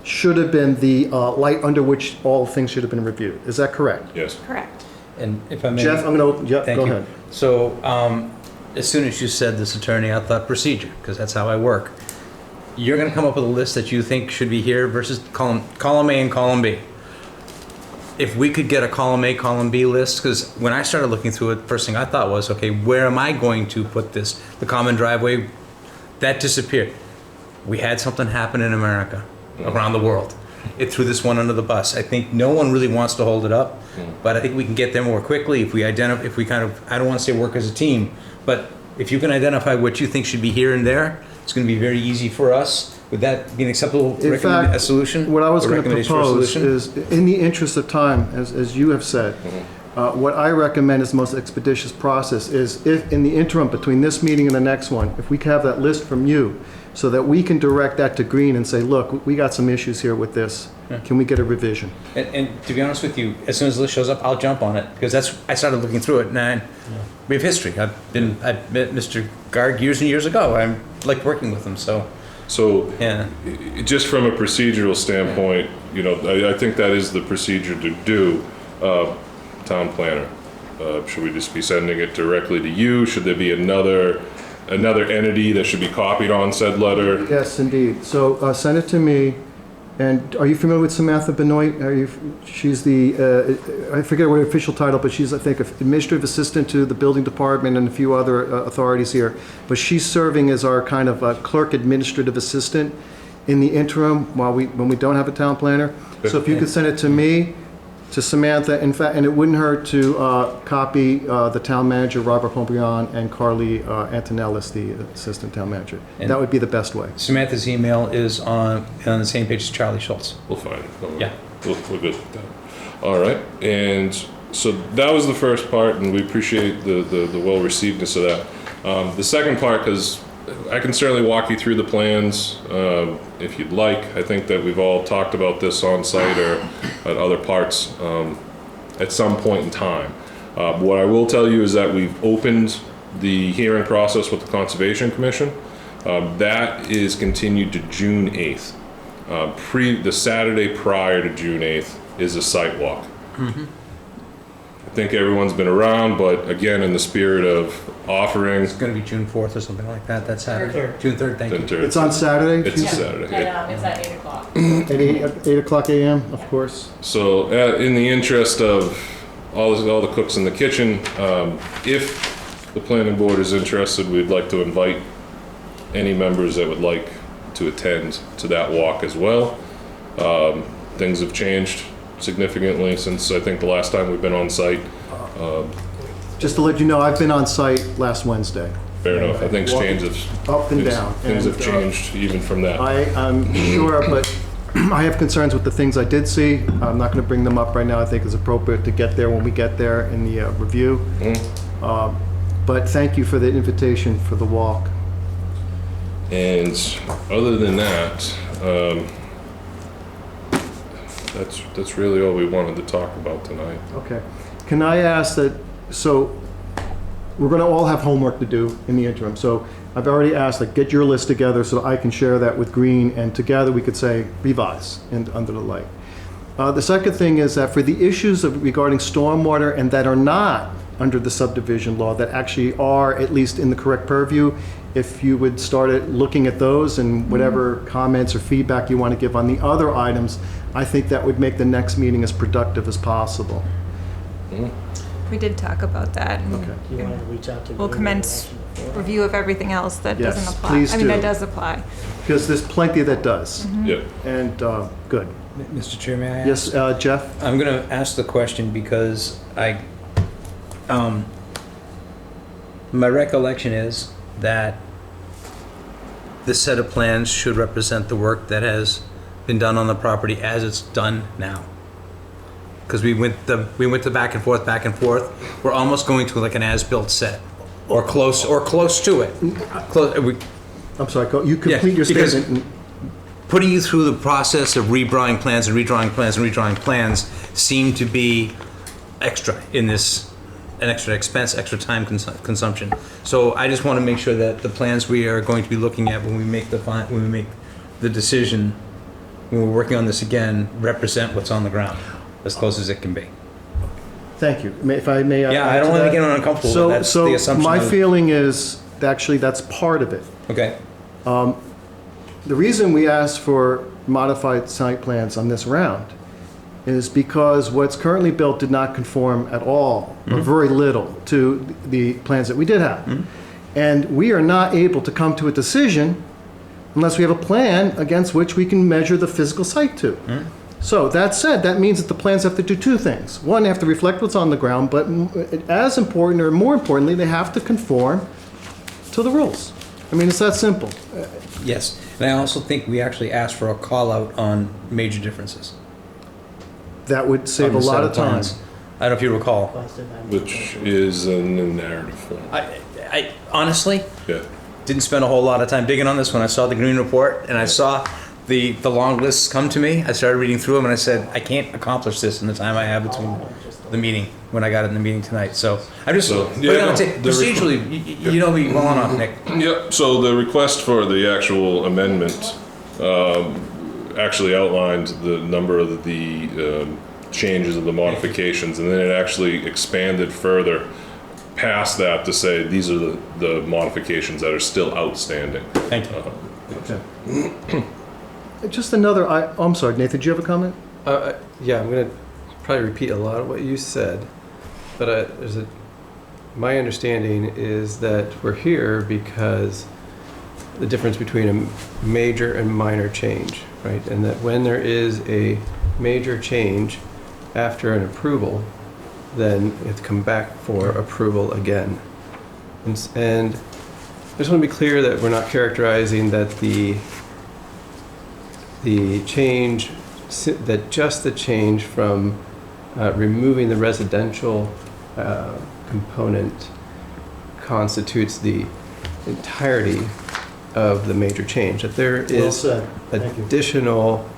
the light under which all things should have been reviewed. Is that correct? Yes. Correct. And if I may. Jeff, I'm going to, Thank go you. ahead. So, as soon as you said this, attorney, I thought procedure, because that's how I work. You're going to come up with a list that you think should be here versus column A and column B. If we could get a column A, column B list, because when I started looking through it, first thing I thought was, okay, where am I going to put this? The common driveway, that disappeared. We had something happen in America, around the world. It threw this one under the bus. I think no one really wants to hold it up, but I think we can get there more quickly if we I don't want to say work as a team, but if you can identify what you think should be here and there, it's going to be very easy for us. Would that be an acceptable a solution? What I was A going to recommendation for a propose solution? is, in the interest of time, as you have said, what I recommend is the most expeditious process is if, in the interim between this meeting and the next one, if we can have that list from you so that we can direct that to Green and say, look, we got some issues here with this. Yeah. Can we get a revision? And to be honest with you, as soon as the list shows up, I'll jump on it because I started looking through it and we have history. I met Mr. Garg years and years ago. I liked working with him, so. So, yeah. Just from a procedural standpoint, I think that is the procedure to do. Town planner, should we just be sending it directly to you? Should there be another entity that should be copied on said letter? Yes, indeed. So send it to me. And are you familiar with Samantha Benoit? She's the, I forget what her official title, but she's, I think, administrative assistant to the building department and a few other authorities here. But she's serving as our kind of clerk administrative assistant in the interim when we don't have a town planner. So if you could send it to me, to Samantha, in fact, and it wouldn't hurt to copy the town manager, Robert Pombrion, and Carly Antonellis, the assistant town manager. And that would be the best way. Samantha's email is on the same page as Charlie Schultz. We'll find it. Yeah. We're good with that. All right. And so that was the first part, and we appreciate the well-receivedness of that. The second part, because I can certainly walk you through the plans if you'd like. I think that we've all talked about this on site or at other parts at some point in time. What I will tell you is that we've opened the hearing process with the Conservation Commission. That is continued to June 8th. The Saturday prior to June 8th is a site walk. Mm-hmm. I think everyone's been around, but again, in the spirit of offering. It's going to be June 4th or something like that. That's Saturday. June 3rd, thank you. It's on Saturday? It's Saturday. It's at 8 o'clock. At 8 o'clock a.m., of course. So in the interest of all the cooks in the kitchen, if the planning board is interested, we'd like to invite any members that would like to attend to that walk as well. Things have changed significantly since I think the last time we've been on site. Just to let you know, I've been on site last Wednesday. Fair enough. I think Up and down. Things have changed even from that. I'm sure, but I have concerns with the things I did see. I'm not going to bring them up right now. I think it's appropriate to get there when we get there in the review. But thank you for the invitation for the walk. And other than that, that's really all we wanted to talk about tonight. Okay. Can I ask that so we're going to all have homework to do in the interim. So I've already asked, like, get your list together so I can share that with Green, and together we could say revise and under the light. The second thing is that for the issues regarding stormwater and that are not under the subdivision law, that actually are at least in the correct purview, if you would start looking at those and whatever comments or feedback you want to give on the other items, I think that would make the next meeting as productive as possible. We did talk about that. And Okay. You want to reach out to. we'll Green commence Direction before? review of everything else that Yes, doesn't apply. please I mean, that do. does apply. Because there's plenty that does. Yep. And, good. Mr. Chair, may I Yes, Jeff? I'm going to ask the question because my recollection is that this set of plans should represent the work that has been done on the property as it's done now. Because we went the back and forth. We're almost going to like an as-built set, or close to it. I'm sorry, you complete Yeah, your because- statement. Putting you through the process of redrawing plans and redrawing plans and redrawing plans seemed to be extra in this, an extra expense, extra time consumption. So I just want to make sure that the plans we are going to be looking at when we make the decision, when we're working on this again, represent what's on the ground as close as it can be. Thank you. If I may. Yeah, add I don't to want to that? get uncomfortable, but that's the assumption. My feeling is, actually, that's part of it. Okay. The reason we asked for modified site plans on this round is because what's currently built did not conform at all, or very little, to the plans that we did have. And we are not able to come to a decision unless we have a plan against which we can measure the physical site to. So that said, that means that the plans have to do two things. One, they have to reflect what's on the ground, but as important, or more importantly, they have to conform to the rules. I mean, it's that simple. Yes, and I also think we actually asked for a call-out on major differences. That would save a on the lot set of time. plans. I don't know if you recall. Which is in the narrative form. I honestly Yeah. didn't spend a whole lot of time digging on this. When I saw the green report and I saw the long lists come to me, I started reading through them and I said, I can't accomplish this in the time I have between the meeting, when I got it in the meeting tonight. So I'm just, So, but yeah, you know, no, the procedurally, you know me well enough, Nick. Yep, so the request for the actual amendment actually outlined the number of the changes of the modifications, and then it actually expanded further past that to say these are the modifications that are still outstanding. Thank you. Just another, I'm sorry, Nathan, do you have a comment? Yeah, I'm going to probably repeat a lot of what you said, but my understanding is that we're here because the difference between a major and minor change, right? And that when there is a major change after an approval, then you have to come back for approval again. And I just want to be clear that we're not characterizing that the change, that just the change from removing the residential component constitutes the entirety of the major change. That there is said. Thank you. additional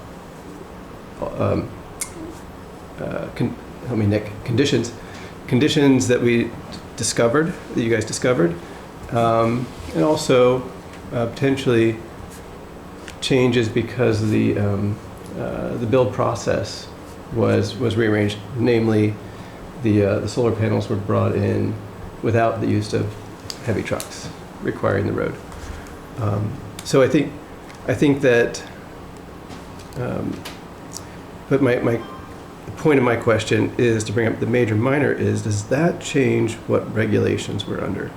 conditions that we discovered, that you guys discovered, and also potentially changes because the build process was rearranged. Namely, the solar panels were brought in without the use of heavy trucks requiring the road. So I think that. But the point of my question is to bring up the major minor is, does that change what regulations we're under?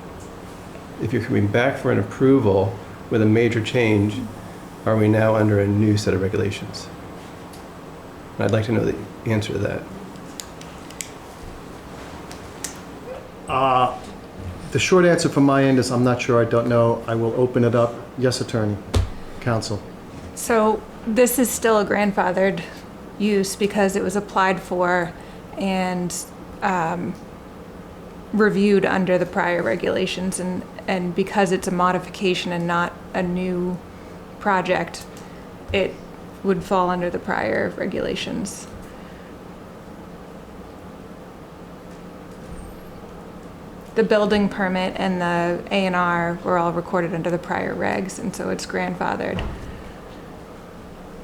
If you're coming back for an approval with a major change, are we now under a new set of regulations? I'd like to know the answer to that. The short answer from my end is I'm not sure, I don't know. I will open it up. Yes, attorney, counsel. So this is still a grandfathered use because it was applied for and reviewed under the prior regulations, and because it's a modification and not a new project, it would fall under the prior regulations. the building permit and the A&R were all recorded under the prior regs, and so it's grandfathered.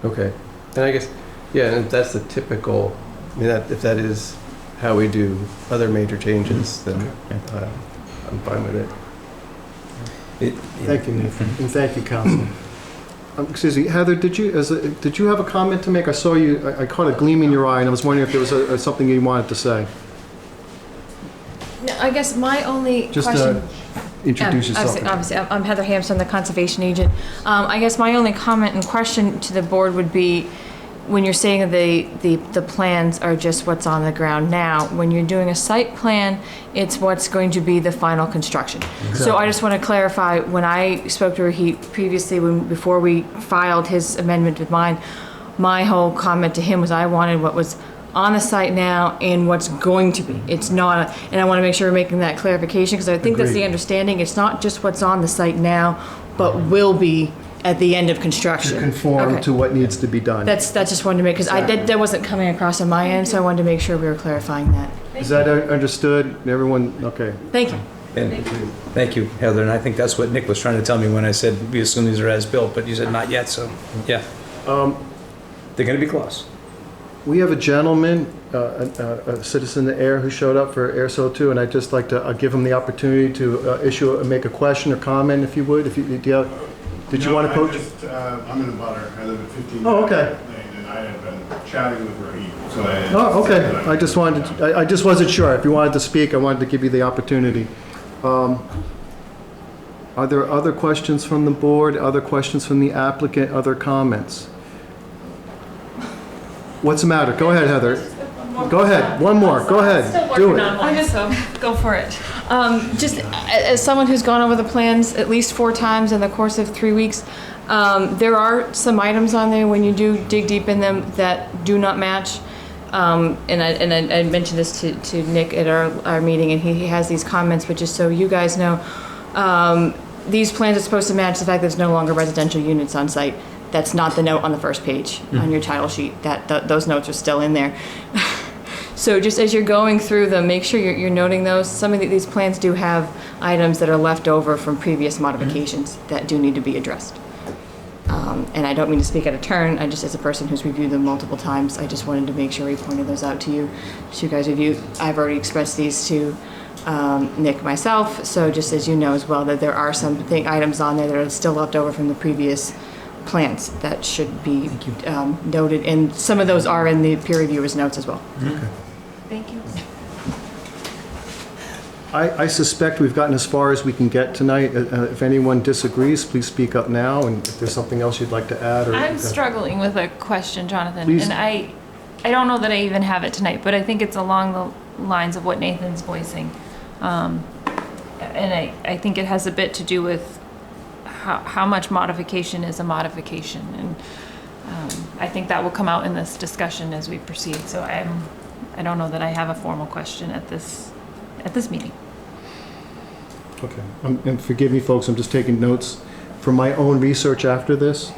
Okay. And I guess, yeah, and if that's the typical, I mean, that, if that is how we do other major changes, then I'm fine with it. Thank you, Nathan, and thank you, Council. Excuse me, Heather, did you have a comment to make? I saw you, I caught a gleam in your eye, and I was wondering if there was something you wanted to say. No, I guess my only Just question. introduce yourself. Obviously, I'm Heather Hampson, the conservation agent. I guess my only comment and question to the board would be, when you're saying the plans are just what's on the ground now, when you're doing a site plan, it's what's going to be the final construction. So I just want to clarify, when I spoke to Rohit previously, before we filed his amendment with mine, my whole comment to him was I wanted what was on the site now and what's going to be. It's not, and I want to make sure we're making that clarification, because I think that's the understanding. It's not just what's on the site now, but will be at the end of construction. To conform Okay. to what needs to be done. That's just wanted to make, because that wasn't coming across on my end, so I wanted to make sure we were clarifying that. Is that understood? Everyone, okay. Thank you. And thank you, Heather, and I think that's what Nick was trying to tell me when I said we assume these are as-built, but you said not yet, so, yeah. They're gonna be close. We have a gentleman, a citizen of Ayer, who showed up for Air So 2, and I'd just like to give him the opportunity to make a question or comment, if you would. If you, did you want to coach? I'm in the butter. I live at 15. Oh, okay. Lane, and I have been chatting with Rohit, so I. Oh, okay. I just wanted, I just wasn't sure. If you wanted to speak, I wanted to give you the opportunity. Are there other questions from the board, other questions from the applicant, other comments? What's the matter? Go ahead, Heather. Go ahead. One more. Go ahead. Do it. I just, go for it. Just as someone who's gone over the plans at least 4 times in the course of 3 weeks, there are some items on there when you do dig deep in them that do not match. And I mentioned this to Nick at our meeting, and he has these comments, but just so you guys know, these plans are supposed to match the fact that there's no longer residential units on site. That's not the note on the first page on your title sheet. Those notes are still in there. So just as you're going through them, make sure you're noting those. Some of these plans do have items that are left over from previous modifications that do need to be addressed. And I don't mean to speak out of turn. I just, as a person who's reviewed them multiple times, I just wanted to make sure we pointed those out to you, so you guys review. I've already expressed these to Nick myself, so just as you know as well, that there are some items on there that are still left over from the previous plans that should be noted, and some of those are in the peer reviewer's notes as well. Okay. Thank you. I suspect we've gotten as far as we can get tonight. If anyone disagrees, please speak up now, and if there's something else you'd like to add or... I'm struggling with a question, Jonathan, Please. and I don't know that I even have it tonight, but I think it's along the lines of what Nathan's voicing. And I think it has a bit to do with how much modification is a modification, and I think that will come out in this discussion as we proceed. So I don't know that I have a formal question at this meeting. Okay. And forgive me, folks, I'm just taking notes for my own research after this.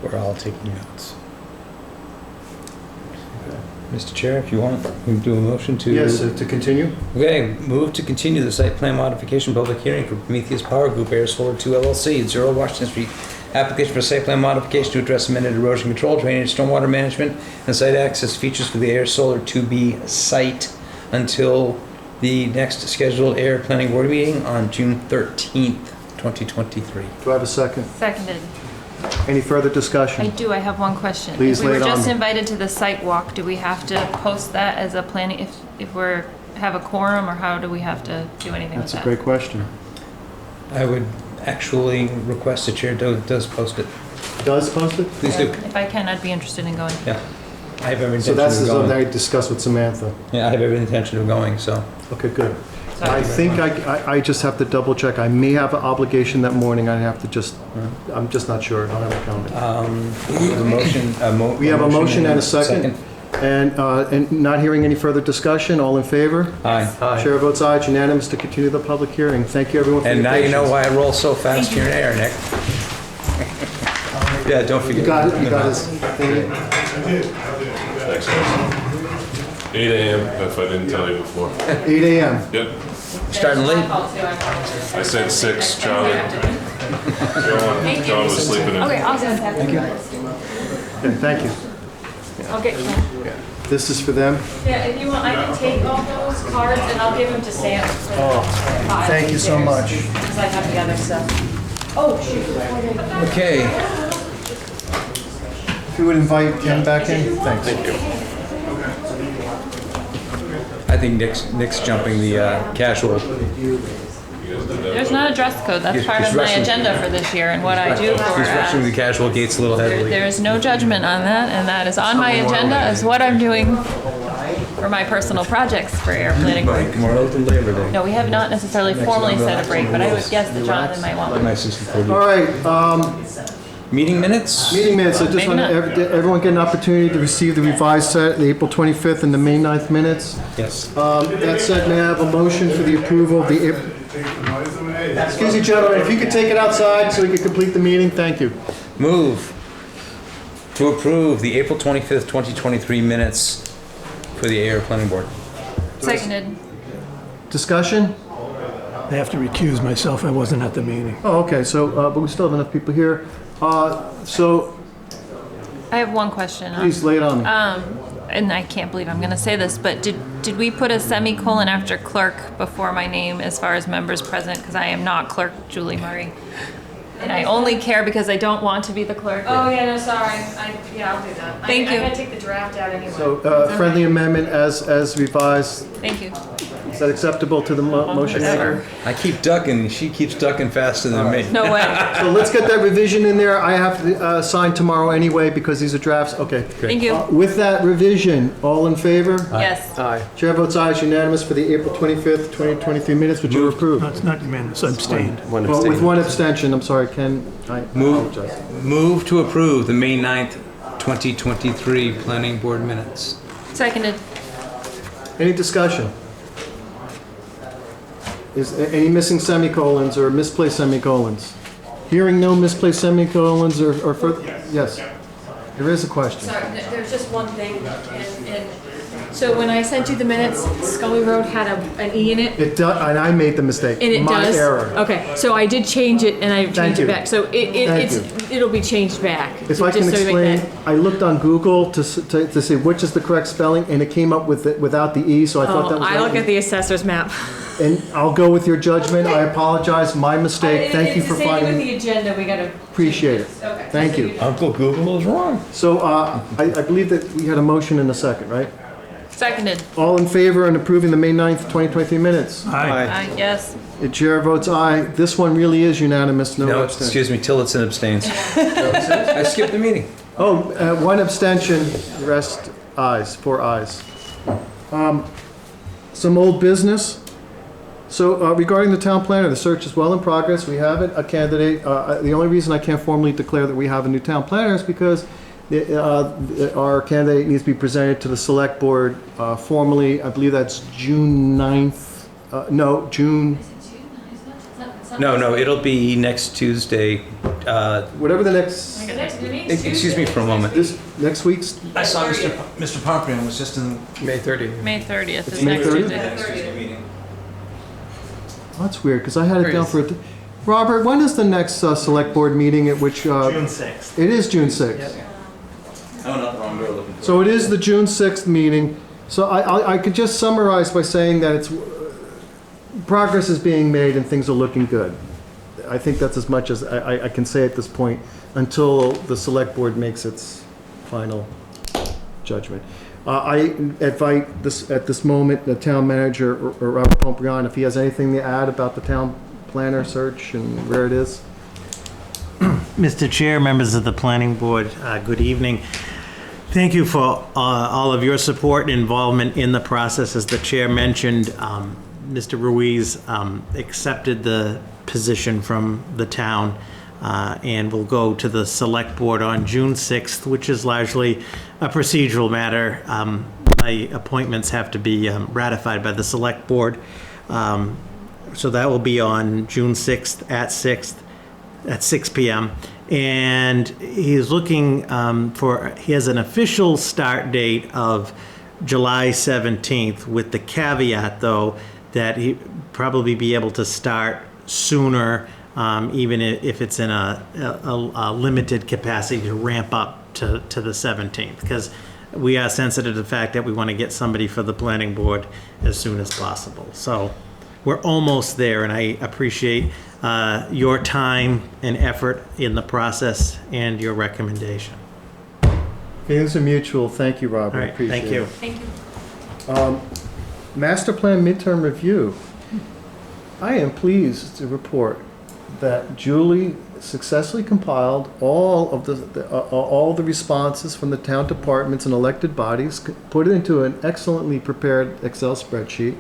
We're all taking notes. Mr. Chair, if you want, we can do a motion to... Yes, to continue? Okay, move to continue the site plan modification public hearing for Prometheus Power Group, Air Solar 2 LLC, 0 Washington Street. Application for site plan modification to address amended erosion control, drainage, stormwater management, and site access features for the Air Solar 2B site until the next scheduled Air Planning Board meeting on June 13th, 2023. Do I have a second? Seconded. Any further discussion? I do. I have one question. Please lay it on If we were just me. invited to the site walk, do we have to post that as a planning, if we're, have a quorum, or how do we have to do anything with That's a that? great question. I would actually request the chair does post it. Does post it? Please do. If I can, I'd be interested in going. Yeah. I have every So intention that's of something going. I discussed with Samantha. Yeah, I have every intention of going, so. Okay, good. Sorry. I think I just have to double check. I may have an obligation that morning. I have to just, I'm just not sure. I don't have it counted. A motion, We have a motion and a second. And not hearing any further discussion, all in favor? Aye. Chair votes aye. It's unanimous to continue the public hearing. Thank you, everyone, for your And now you know patience. why I roll so fast here in air, Nick. Yeah, don't forget. You got it, you got his thing. 8 a.m. if I didn't tell you before. 8 a.m. Yep. Starting late. I said 6, Charlie. John was sleeping in. Okay, awesome. Thank you. Okay, thank you. I'll get you. This is for them. Yeah, if you want, I can take all those cards and I'll give them to Sam. Thank you so much. Because I have the other stuff. Oh, shoot. Okay. If you would invite Ken back in, thanks. Thank you. I think Nick's jumping the casual. There's not a dress code. That's part he's of my rushing. agenda for this year and what I do for He's rushing the casual gates a little heavily. There is no judgment on that, and that is on my agenda as what I'm doing for my personal projects for air planning board. Memorial to Labor Day. No, we have not necessarily formally set a break, but I would guess that Jonathan might want one. Nice and supportive. All right, Meeting minutes? meeting minutes, I just Maybe want not. everyone get an opportunity to receive the revised set, the April 25th and the May 9th minutes. Yes. That said, may I have a motion for the approval of the April... Excuse me, gentlemen, if you could take it outside so we can complete the meeting, thank you. Move to approve the April 25th, 2023 minutes for the Ayer Planning Board. Seconded. Discussion? I have to recuse myself, I wasn't at the meeting. Oh, okay, so, but we still have enough people here. So, I have one question. please lay it on me. And I can't believe I'm going to say this, but did we put a semicolon after clerk before my name as far as members present? Because I am not clerk Julie Murray. And I only care because I don't want to be the clerk. Oh, yeah, no, sorry. Yeah, I'll do that. Thank you. I gotta take the draft out anyway. So, friendly amendment as revised, Thank you. is that acceptable to the motion maker? I keep ducking, she keeps ducking faster than me. No way. So let's get that revision in there. I have to sign tomorrow anyway because these are drafts. Okay. Thank you. With that revision, all in favor? Yes. Chair votes aye, it's unanimous for the April 25th, 2023 minutes, which are approved. No, it's not unanimous, I abstained. One Well, with abstain. one abstention, I'm sorry, Ken, I apologize. Move to approve the May 9th, 2023 Planning Board minutes. Seconded. Any discussion? Is any missing semicolons or misplaced semicolons? Hearing no misplaced semicolons or further, yes. There is a question. Sorry, there's just one thing, and so when I sent you the minutes, Scully Road had an E in it. It does, and I made the mistake. And it My does? error. Okay, so I did change it and I changed you. it back. So Thank it'll be changed back. If I can just so you make explain, I looked on Google to see which is the correct spelling, and it came up with it without the E, so I thought that was I right. look at the assessor's map. And I'll go with your judgment. I apologize, my mistake. Thank you for It's the same with finding, the agenda, we gotta. appreciate it. Okay. Thank you. Uncle Google is wrong. So, I believe that we had a motion in a second, right? Seconded. All in favor in approving the May 9th, 2023 minutes? Aye. Yes. The chair votes aye. This one really is unanimous, no No, abstention. excuse me, Tillotson abstains. I skipped the meeting. Oh, one abstention, the rest ayes, 4 ayes. Some old business. So regarding the town planner, the search is well in progress. We have a candidate. The only reason I can't formally declare that we have a new town planner is because our candidate needs to be presented to the select board formally. I believe that's June 9th. No, June, No, it'll be next Tuesday. whatever the next, Excuse me for a moment. this, next week's. I saw Mr. Pomprian was just in May 30th. May 30th is May next 30th? Tuesday. meeting. Oh, that's weird, because I had it down for, Robert, when is the next select board meeting at which? June 6th. It is June 6th. I went out the wrong door looking for So it is the June 6th meeting. So I could just summarize by saying that it's, progress is being made and things are looking good. I think that's as much as I can say at this point until the select board makes its final judgment. I invite this, at this moment, the town manager, or Robert Pomprian, if he has anything to add about the town planner search and where it is. Mr. Chair, members of the planning board, good evening. Thank you for all of your support and involvement in the process. As the chair mentioned, Mr. Ruiz accepted the position from the town and will go to the select board on June 6th, which is largely a procedural matter. My appointments have to be ratified by the select board. So that will be on June 6th at 6 p.m. And he's looking he has an official start date of July 17th, with the caveat, though, that he probably be able to start sooner, even if it's in a limited capacity to ramp up to the 17th, because we are sensitive to the fact that we want to get somebody for the planning board as soon as possible. So we're almost there, and I appreciate your time and effort in the process and your recommendation. Feelings are mutual. Thank you, Robert. All right, Appreciate thank you. it. Thank you. Master Plan Midterm Review. I am pleased to report that Julie successfully compiled all of all the responses from the town departments and elected bodies, put it into an excellently prepared Excel spreadsheet.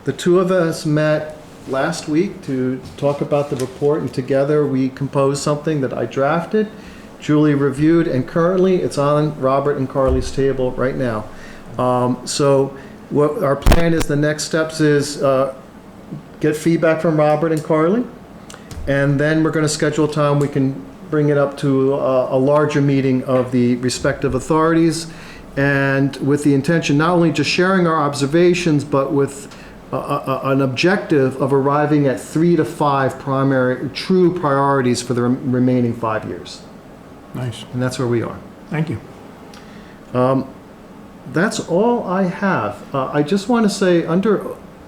The two of us met last week to talk about the report, and together we composed something that I drafted, Julie reviewed, and currently it's on Robert and Carly's table right now. So what our plan is, the next steps is get feedback from Robert and Carly, and then we're going to schedule a time we can bring it up to a larger meeting of the respective authorities, and with the intention not only just sharing our observations, but with an objective of arriving at 3 to 5 primary true priorities for the remaining 5 years. Nice. And that's where we are. Thank you. That's all I have. I just want to say, under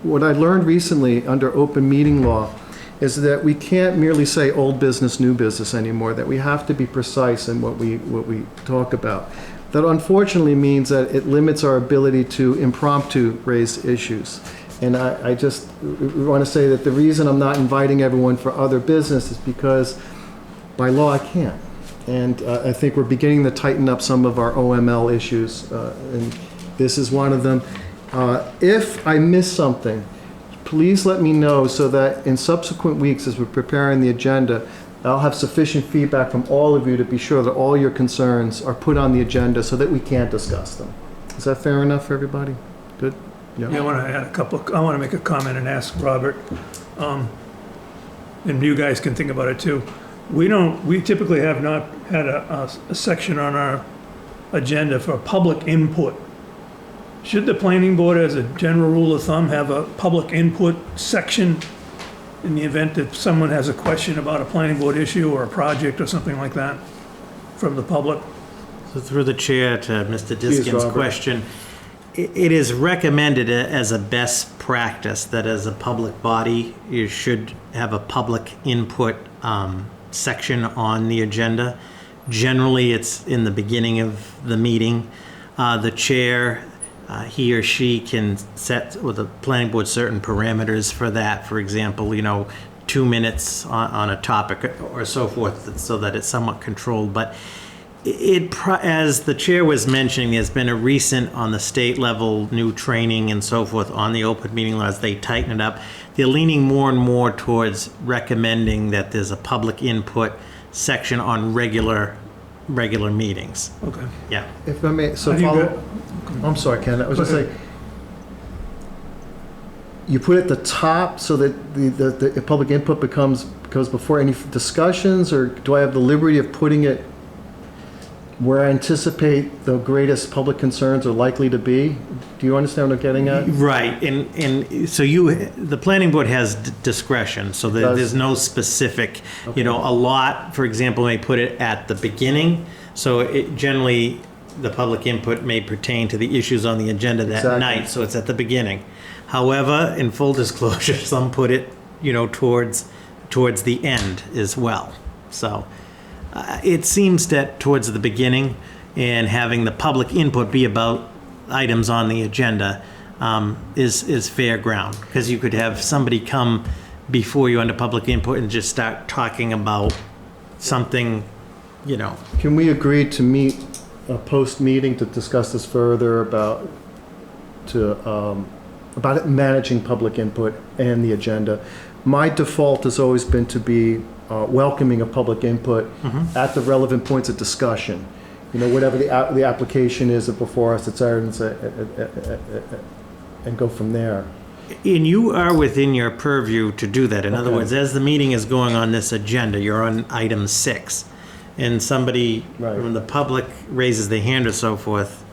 what I learned recently under open meeting law, is that we can't merely say old business, new business anymore, that we have to be precise in what we talk about. That unfortunately means that it limits our ability to impromptu raise issues. And I just want to say that the reason I'm not inviting everyone for other business is because by law I can't. And I think we're beginning to tighten up some of our OML issues, and this is one of them. If I miss something, please let me know so that in subsequent weeks, as we're preparing the agenda, I'll have sufficient feedback from all of you to be sure that all your concerns are put on the agenda so that we can discuss them. Is that fair enough for everybody? Good? Yeah, I want to add I want to make a comment and ask Robert, and you guys can think about it too. We typically have not had a section on our agenda for public input. Should the planning board, as a general rule of thumb, have a public input section in the event that someone has a question about a planning board issue or a project or something like that from the public? So through the chair to Mr. Please, Diskin's Robert. question, it is recommended as a best practice that as a public body, you should have a public input section on the agenda. Generally, it's in the beginning of the meeting. The chair, he or she can set with the planning board certain parameters for that. For example, 2 minutes on a topic or so forth, so that it's somewhat controlled. But as the chair was mentioning, there's been a recent on the state level new training and so forth on the open meeting laws. They tighten it up. They're leaning more and more towards recommending that there's a public input section on regular meetings. Okay. Yeah. If I may, so How do you follow. I'm sorry, Ken. I was just saying, you put it at the top so that the public input goes before any discussions, or do I have the liberty of putting it where I anticipate the greatest public concerns are likely to be? Do you understand what I'm getting at? Right, and so the planning board has discretion, so that there's no specific, a lot, for example, may put it at the beginning, so it generally, the public input may pertain to the issues on the agenda that Exactly. night, so it's at the beginning. However, in full disclosure, some put it, towards the end as well. So it seems that towards the beginning and having the public input be about items on the agenda is fair ground, because you could have somebody come before you under public input and just start talking about something, Can we agree to meet a post-meeting to discuss this further about managing public input and the agenda? My default has always been to be welcoming of public input at the relevant points of discussion. Whatever the application is before us, et cetera, and go from there. And you are within your purview to do that. In other Okay. words, as the meeting is going on this agenda, you're on item 6, and somebody Right. from the public raises their hand or so forth,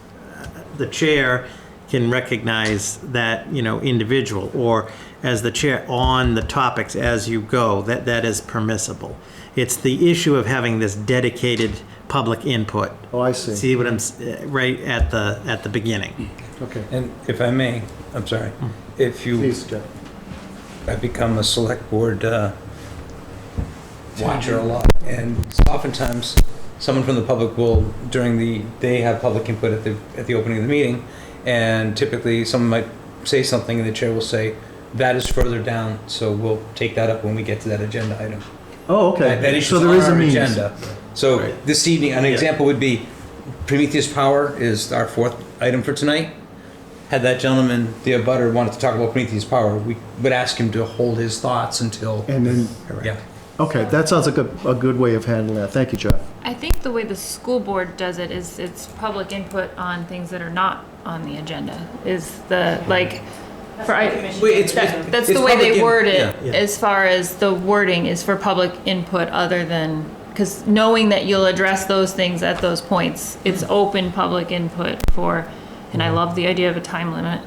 the chair can recognize that, individual, or as the chair on the topics as you go, that is permissible. It's the issue of having this dedicated public input. Oh, I see. See what I'm, right at the beginning. Okay. And if I may, I'm sorry, if you Please, Jeff. I've become a select board watcher a lot, and oftentimes someone from the public will, they have public input at the opening of the meeting, and typically someone might say something and the chair will say, that is further down, so we'll take that up when we get to that agenda item. Oh, okay. That issue's So there is on a our means. agenda. So this evening, an example would be Prometheus Power is our fourth item for tonight. Had that gentleman, the abutter, wanted to talk about Prometheus Power, we would ask him to hold his thoughts until. And then, Yeah. okay, that sounds like a good way of handling that. Thank you, Jeff. I think the way the school board does it is it's public input on things that are not on the agenda. Is the, like, that's the way they word it, yeah. as far as the wording is for public input other than, because knowing that you'll address those things at those points, it's open public input for, and I love the idea of a time limit.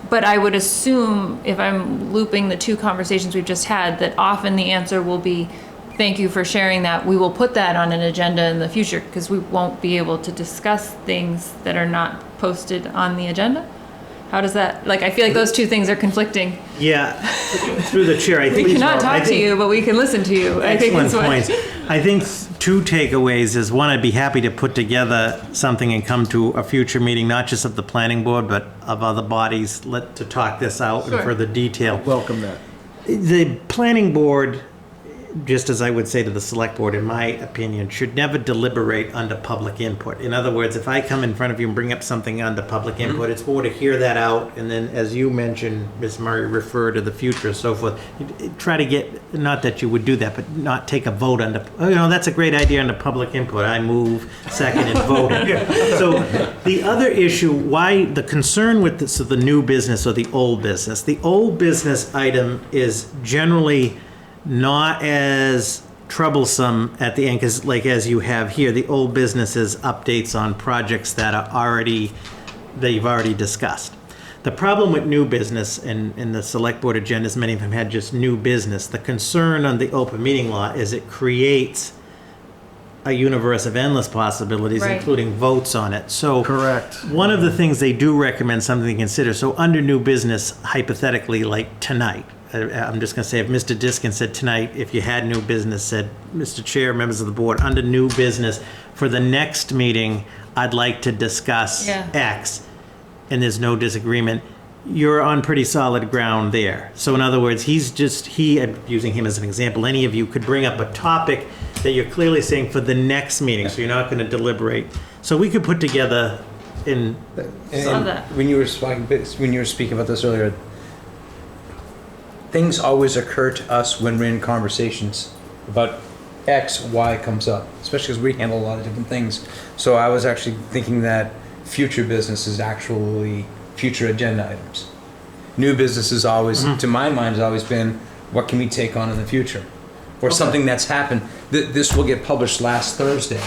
But I would assume, if I'm looping the two conversations we've just had, that often the answer will be, thank you for sharing that. We will put that on an agenda in the future because we won't be able to discuss things that are not posted on the agenda. How does that, like, I feel like those two things are conflicting. Yeah, through the chair, I think. We cannot talk to you, but we can listen to you. I think Excellent that's what. points. I think two takeaways is, one, I'd be happy to put together something and come to a future meeting, not just of the planning board, but of other bodies, to talk this out in Sure. further detail. Welcome that. The planning board, just as I would say to the select board, in my opinion, should never deliberate under public input. In other words, if I come in front of you and bring up something under public input, it's more to hear that out, and then, as you mentioned, Ms. Murray, refer to the future and so forth. Try to get, not that you would do that, but not take a vote under, that's a great idea under public input. I move, second, and vote. So the other issue, why the concern with this, the new business or the old business. The old business item is generally not as troublesome at the end, because like as you have here, the old business is updates on projects that you've already discussed. The problem with new business and the select board agendas, many of them had just new business. The concern on the open meeting law is it creates a universe of endless possibilities, Right. including votes on it. So Correct. one of the things they do recommend, something to consider, so under new business, hypothetically, like tonight, I'm just going to say, if Mr. Diskin said tonight, if you had new business, said, Mr. Chair, members of the board, under new business, for the next meeting, I'd like to discuss Yeah. X, and there's no disagreement, you're on pretty solid ground there. So in other words, I'm using him as an example, any of you could bring up a topic that you're clearly saying for the next meeting, so you're not going to deliberate. So we could put together in. Love that. When you were speaking about this earlier, things always occur to us when we're in conversations about X, Y comes up, especially because we handle a lot of different things. So I was actually thinking that future business is actually future agenda items. New business is always, to my mind, has always been, what can we take on in the future? Or something that's happened. This will get published last Thursday,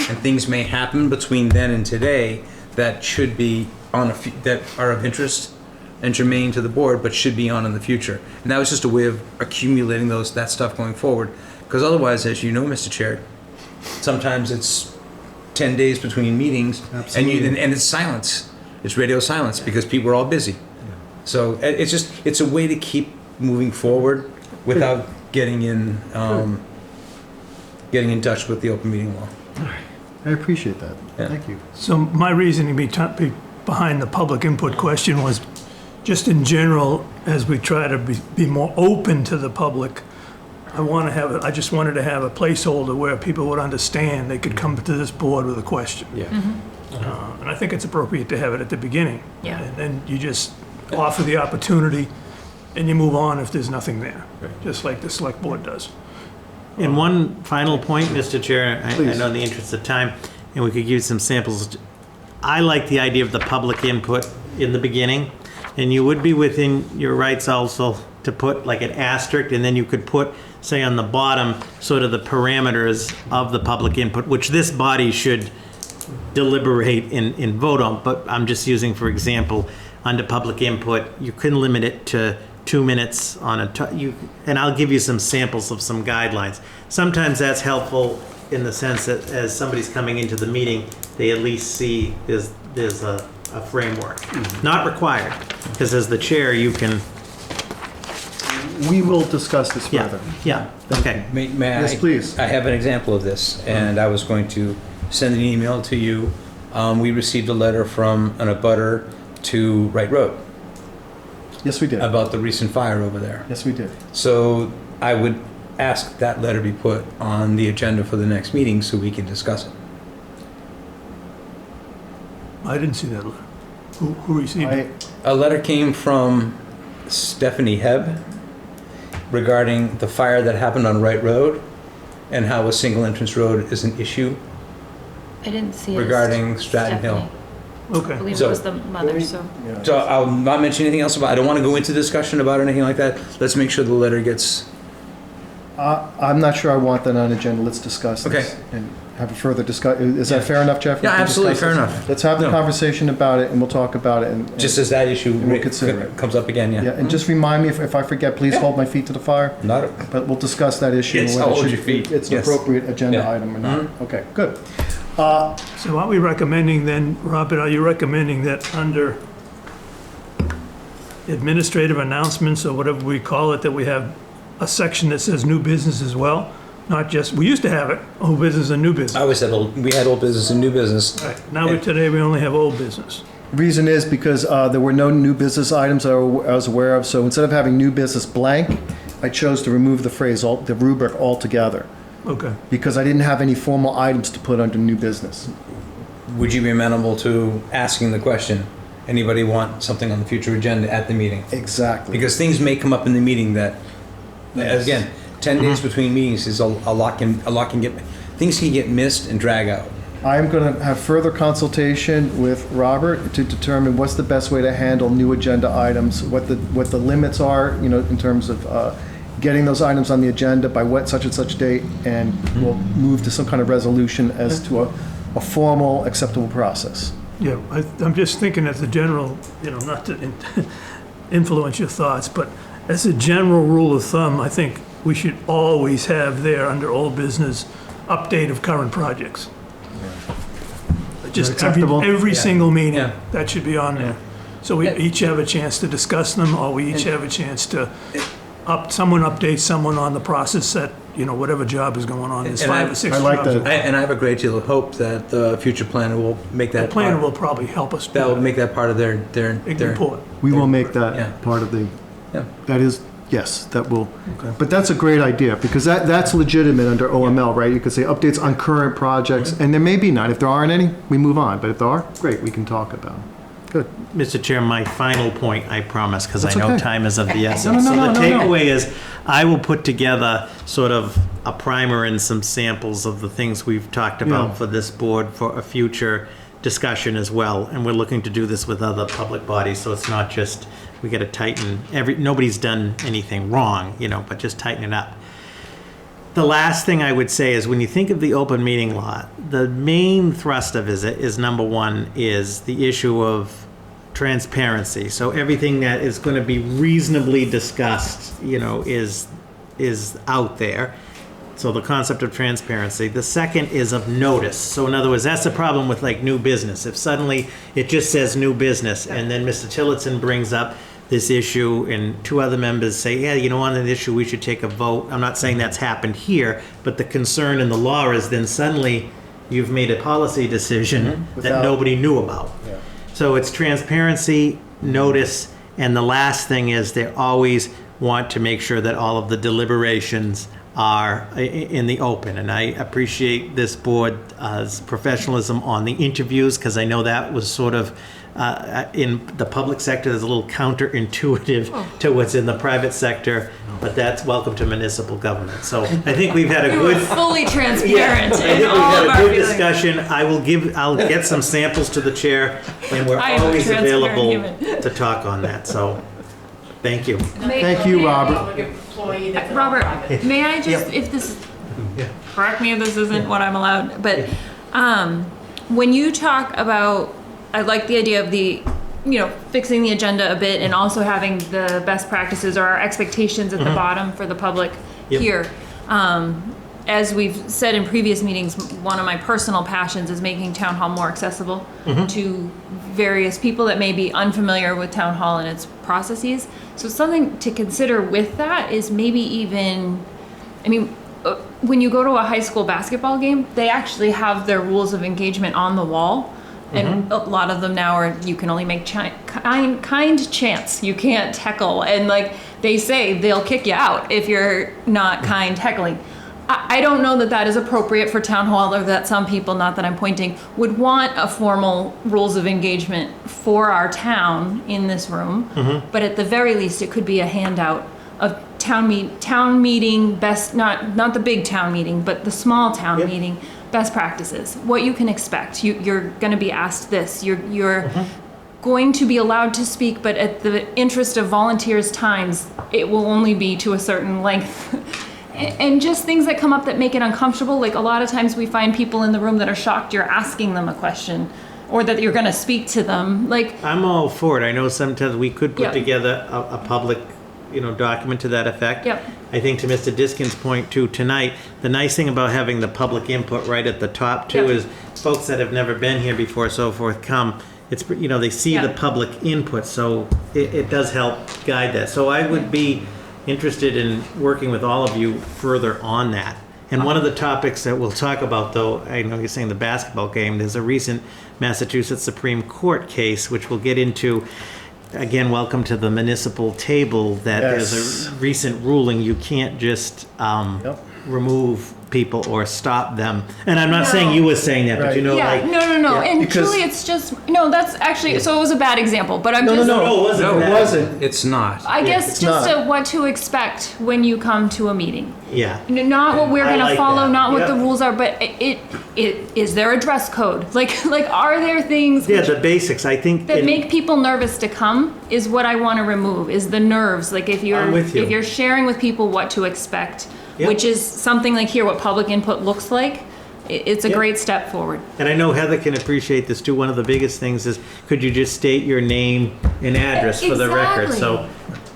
and things may happen between then and today that should be that are of interest and germane to the board, but should be on in the future. And that was just a way of accumulating that stuff going forward. Because otherwise, as you know, Mr. Chair, sometimes it's 10 days between meetings, and it's silence. It's radio silence because people are all busy. So it's a way to keep moving forward without getting in touch with the open meeting law. I appreciate that. Yeah. Thank you. So my reasoning behind the public input question was just in general, as we try to be more open to the public, I just wanted to have a placeholder where people would understand they could come to this board with a question. Yeah. And I think it's appropriate to have it at the beginning. Yeah. And then you just offer the opportunity and you move on if there's nothing there, just like the select board does. And one final point, Mr. Chair, I Please. know in the interest of time, and we could give some samples. I like the idea of the public input in the beginning, and you would be within your rights also to put like an asterisk, and then you could put, say, on the bottom, sort of the parameters of the public input, which this body should deliberate and vote on, but I'm just using, for example, under public input, you can limit it to 2 minutes on and I'll give you some samples of some guidelines. Sometimes that's helpful in the sense that as somebody's coming into the meeting, they at least see there's a framework. Not required, because as the chair, you can, We will discuss this yeah, further. yeah, okay. May Yes, I? please. I have an example of this, and I was going to send an email to you. We received a letter from an abutter to Wright Road Yes, we did. about the recent fire over there. Yes, we did. So I would ask that letter be put on the agenda for the next meeting so we can discuss it. I didn't see that letter. Who received it? A letter came from Stephanie Hebb regarding the fire that happened on Wright Road and how a single entrance road is an issue I didn't see it. regarding Stratton Hill. I Okay. believe So- it was the mother, so. So I'll not mention anything else about, I don't want to go into discussion about anything like that. Let's make sure the letter gets, I'm not sure I want that on agenda. Let's discuss this. Okay. And have a further discussion. Is that fair enough, Jeff? We Yeah, can absolutely, discuss fair this? enough. Let's have the No. conversation about it, and we'll talk about it. And just as that issue And we'll consider it. comes up again, Yeah, and just remind me if I forget, please hold my feet to the fire. Not, But we'll discuss that issue. and Yes, whether I'll it hold should- your feet. It's an Yes. appropriate agenda Yeah. item or not. Okay, good. So are we recommending then, Robert, are you recommending that under administrative announcements or whatever we call it, that we have a section that says new business as well? Not just, we used to have it, old business and new I business. always said we had old business and new business. Right. Now, today, we only have old business. Reason is because there were no new business items I was aware of, so instead of having new business blank, I chose to remove the phrase, the rubric altogether, Okay. because I didn't have any formal items to put under new business. Would you be amenable to asking the question, anybody want something on the future agenda at the meeting? Exactly. Because things may come up in the meeting that, again, 10 days between meetings is a lot can get, things can get missed and drag out. I'm going to have further consultation with Robert to determine what's the best way to handle new agenda items, what the limits are, in terms of getting those items on the agenda by what such and such date, and we'll move to some kind of resolution as to a formal, acceptable process. Yeah, I'm just thinking as a general, not to influence your thoughts, but as a general rule of thumb, I think we should always have there under old business, update of current projects. Just Acceptable? every single meeting, Yeah. that should be on there. So we each have a chance to discuss them, or we each have a chance to, someone updates someone on the process that, whatever job is going on. There's And 5 or 6 I like jobs. that. And I have a great deal of hope that the future planner will make The that planner part, will probably help us. that will make that part of their Big report. We will make that Yeah. part of the, Yeah. that is, yes, that will, but that's a great idea, because that's legitimate under OML, right? You could say updates on current projects, and there may be none. If there aren't any, we move on, but if there are, great, we can talk about it. Good. Mr. Chair, my final point, I promise, because I That's know okay. time is of the essence. No, no, So no, the no, no. takeaway is, I will put together sort of a primer and some samples of the things we've talked Yeah. about for this board for a future discussion as well. And we're looking to do this with other public bodies, so it's not just, we got to tighten, nobody's done anything wrong, but just tighten it up. The last thing I would say is, when you think of the open meeting law, the main thrust of it is number one is the issue of transparency. So everything that is going to be reasonably discussed, is out there. So the concept of transparency. The second is of notice. So in other words, that's the problem with like new business. If suddenly it just says new business, and then Mr. Tillotson brings up this issue and 2 other members say, yeah, on an issue we should take a vote. I'm not saying that's happened here, but the concern in the law is then suddenly you've made a policy decision that Without- nobody knew about. So it's transparency, notice, and the last thing is they always want to make sure that all of the deliberations are in the open. And I appreciate this board's professionalism on the interviews, because I know that was sort of, in the public sector, there's a little counterintuitive to what's in the private sector, but that's welcome to municipal government. So I think we've had a We were good... fully Yeah, transparent I think in we've all had of a our good feelings. discussion. I'll get some samples to the chair, and we're I am a always transparent available human. to talk on that, so, thank you. Thank you, Robert. Robert, may I just, if this, correct me if this isn't what I'm allowed, but when you talk about, I like the idea of the, fixing the agenda a bit and also having the best practices or our expectations at the bottom for the public here. As we've said in previous meetings, one of my personal passions is making town hall more accessible to various people that may be unfamiliar with town hall and its processes. So something to consider with that is maybe even, when you go to a high school basketball game, they actually have their rules of engagement on the wall. And a lot of them now are, you can only make kind chants. You can't heckle. And like they say, they'll kick you out if you're not kind heckling. I don't know that that is appropriate for town hall, or that some people, not that I'm pointing, would want a formal rules of engagement for our town in this room. But at the very least, it could be a handout of town meeting best, not the big town meeting, but the small town meeting best practices. What you can expect. You're going to be asked this. You're going to be allowed to speak, but at the interest of volunteers' times, it will only be to a certain length. And just things that come up that make it uncomfortable. Like a lot of times we find people in the room that are shocked you're asking them a question or that you're going to speak to them. Like, I'm all for it. I know sometimes we could put together a public, document to that effect. I think to Mr. Diskin's point too tonight, the nice thing about having the public input right at the top too is folks that have never been here before, so forth, come. It's, they see the public input, so it does help guide that. So I would be interested in working with all of you further on that. And one of the topics that we'll talk about, though, I know you're saying the basketball game, there's a recent Massachusetts Supreme Court case, which we'll get into. Again, welcome to the municipal table, that there's a recent ruling, you can't just remove people or stop them. And I'm not saying you were saying that, but no. And truly, it's just, that's actually, so it was a bad example, but I'm just. No, it wasn't. It's not. I guess just what to expect when you come to a meeting. Yeah. Not what we're going to follow, that. not what the rules are, but is there a dress code? Like are there things the basics, I think. That make people nervous to come is what I want to remove, is the nerves. Like if you're sharing with people what to expect, which is something like here, what public input looks like, it's a great step forward. And I know Heather can appreciate this too. One of the biggest things is, could you just state your name and address for the record? So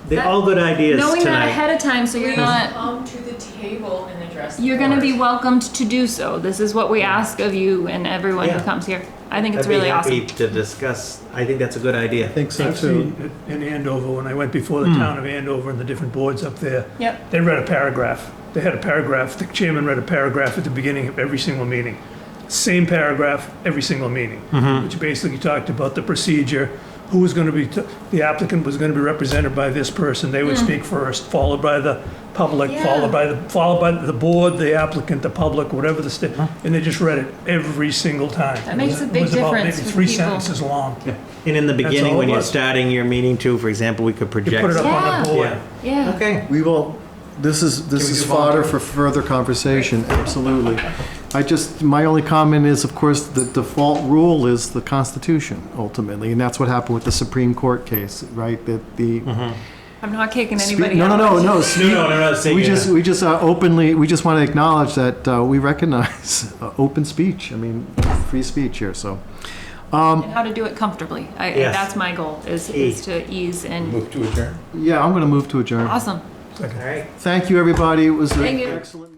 they're all good ideas knowing tonight. that ahead of time, so you're not Come to the table and address. You're going to be welcomed to do so. This is what we ask of you and everyone who comes here. I think it's really awesome. I'd be happy to discuss. I think that's a good idea. I think so I've too. seen in Andover, when I went before the town of Andover and the different boards up there, Yep. they read a paragraph. They had a paragraph, the chairman read a paragraph at the beginning of every single meeting. Same paragraph every single meeting, which basically talked about the procedure, who was going to be, the applicant was going to be represented by this person. They would speak first, followed by the public, followed by the board, the applicant, the public, whatever the state, and they just read it every single time. That makes a big It was about difference maybe with 3 people. sentences long. And in the That's beginning, all when it you're was. starting your meeting too, for example, we could You project. put it up on the board. Yeah. Okay. We will, this is fodder for further conversation, absolutely. My only comment is, of course, the default rule is the Constitution, ultimately, and that's what happened with the Supreme Court case, right? That the. I'm not kicking anybody No, out. No, We just openly, we just want to acknowledge that we recognize open speech, free speech here, so. And how to do it comfortably. Yes. That's my goal, is to ease and. Move to adjourn. Yeah, I'm going to move to adjourn. Awesome. All right. Thank you, everybody. It was an Thank you. excellent.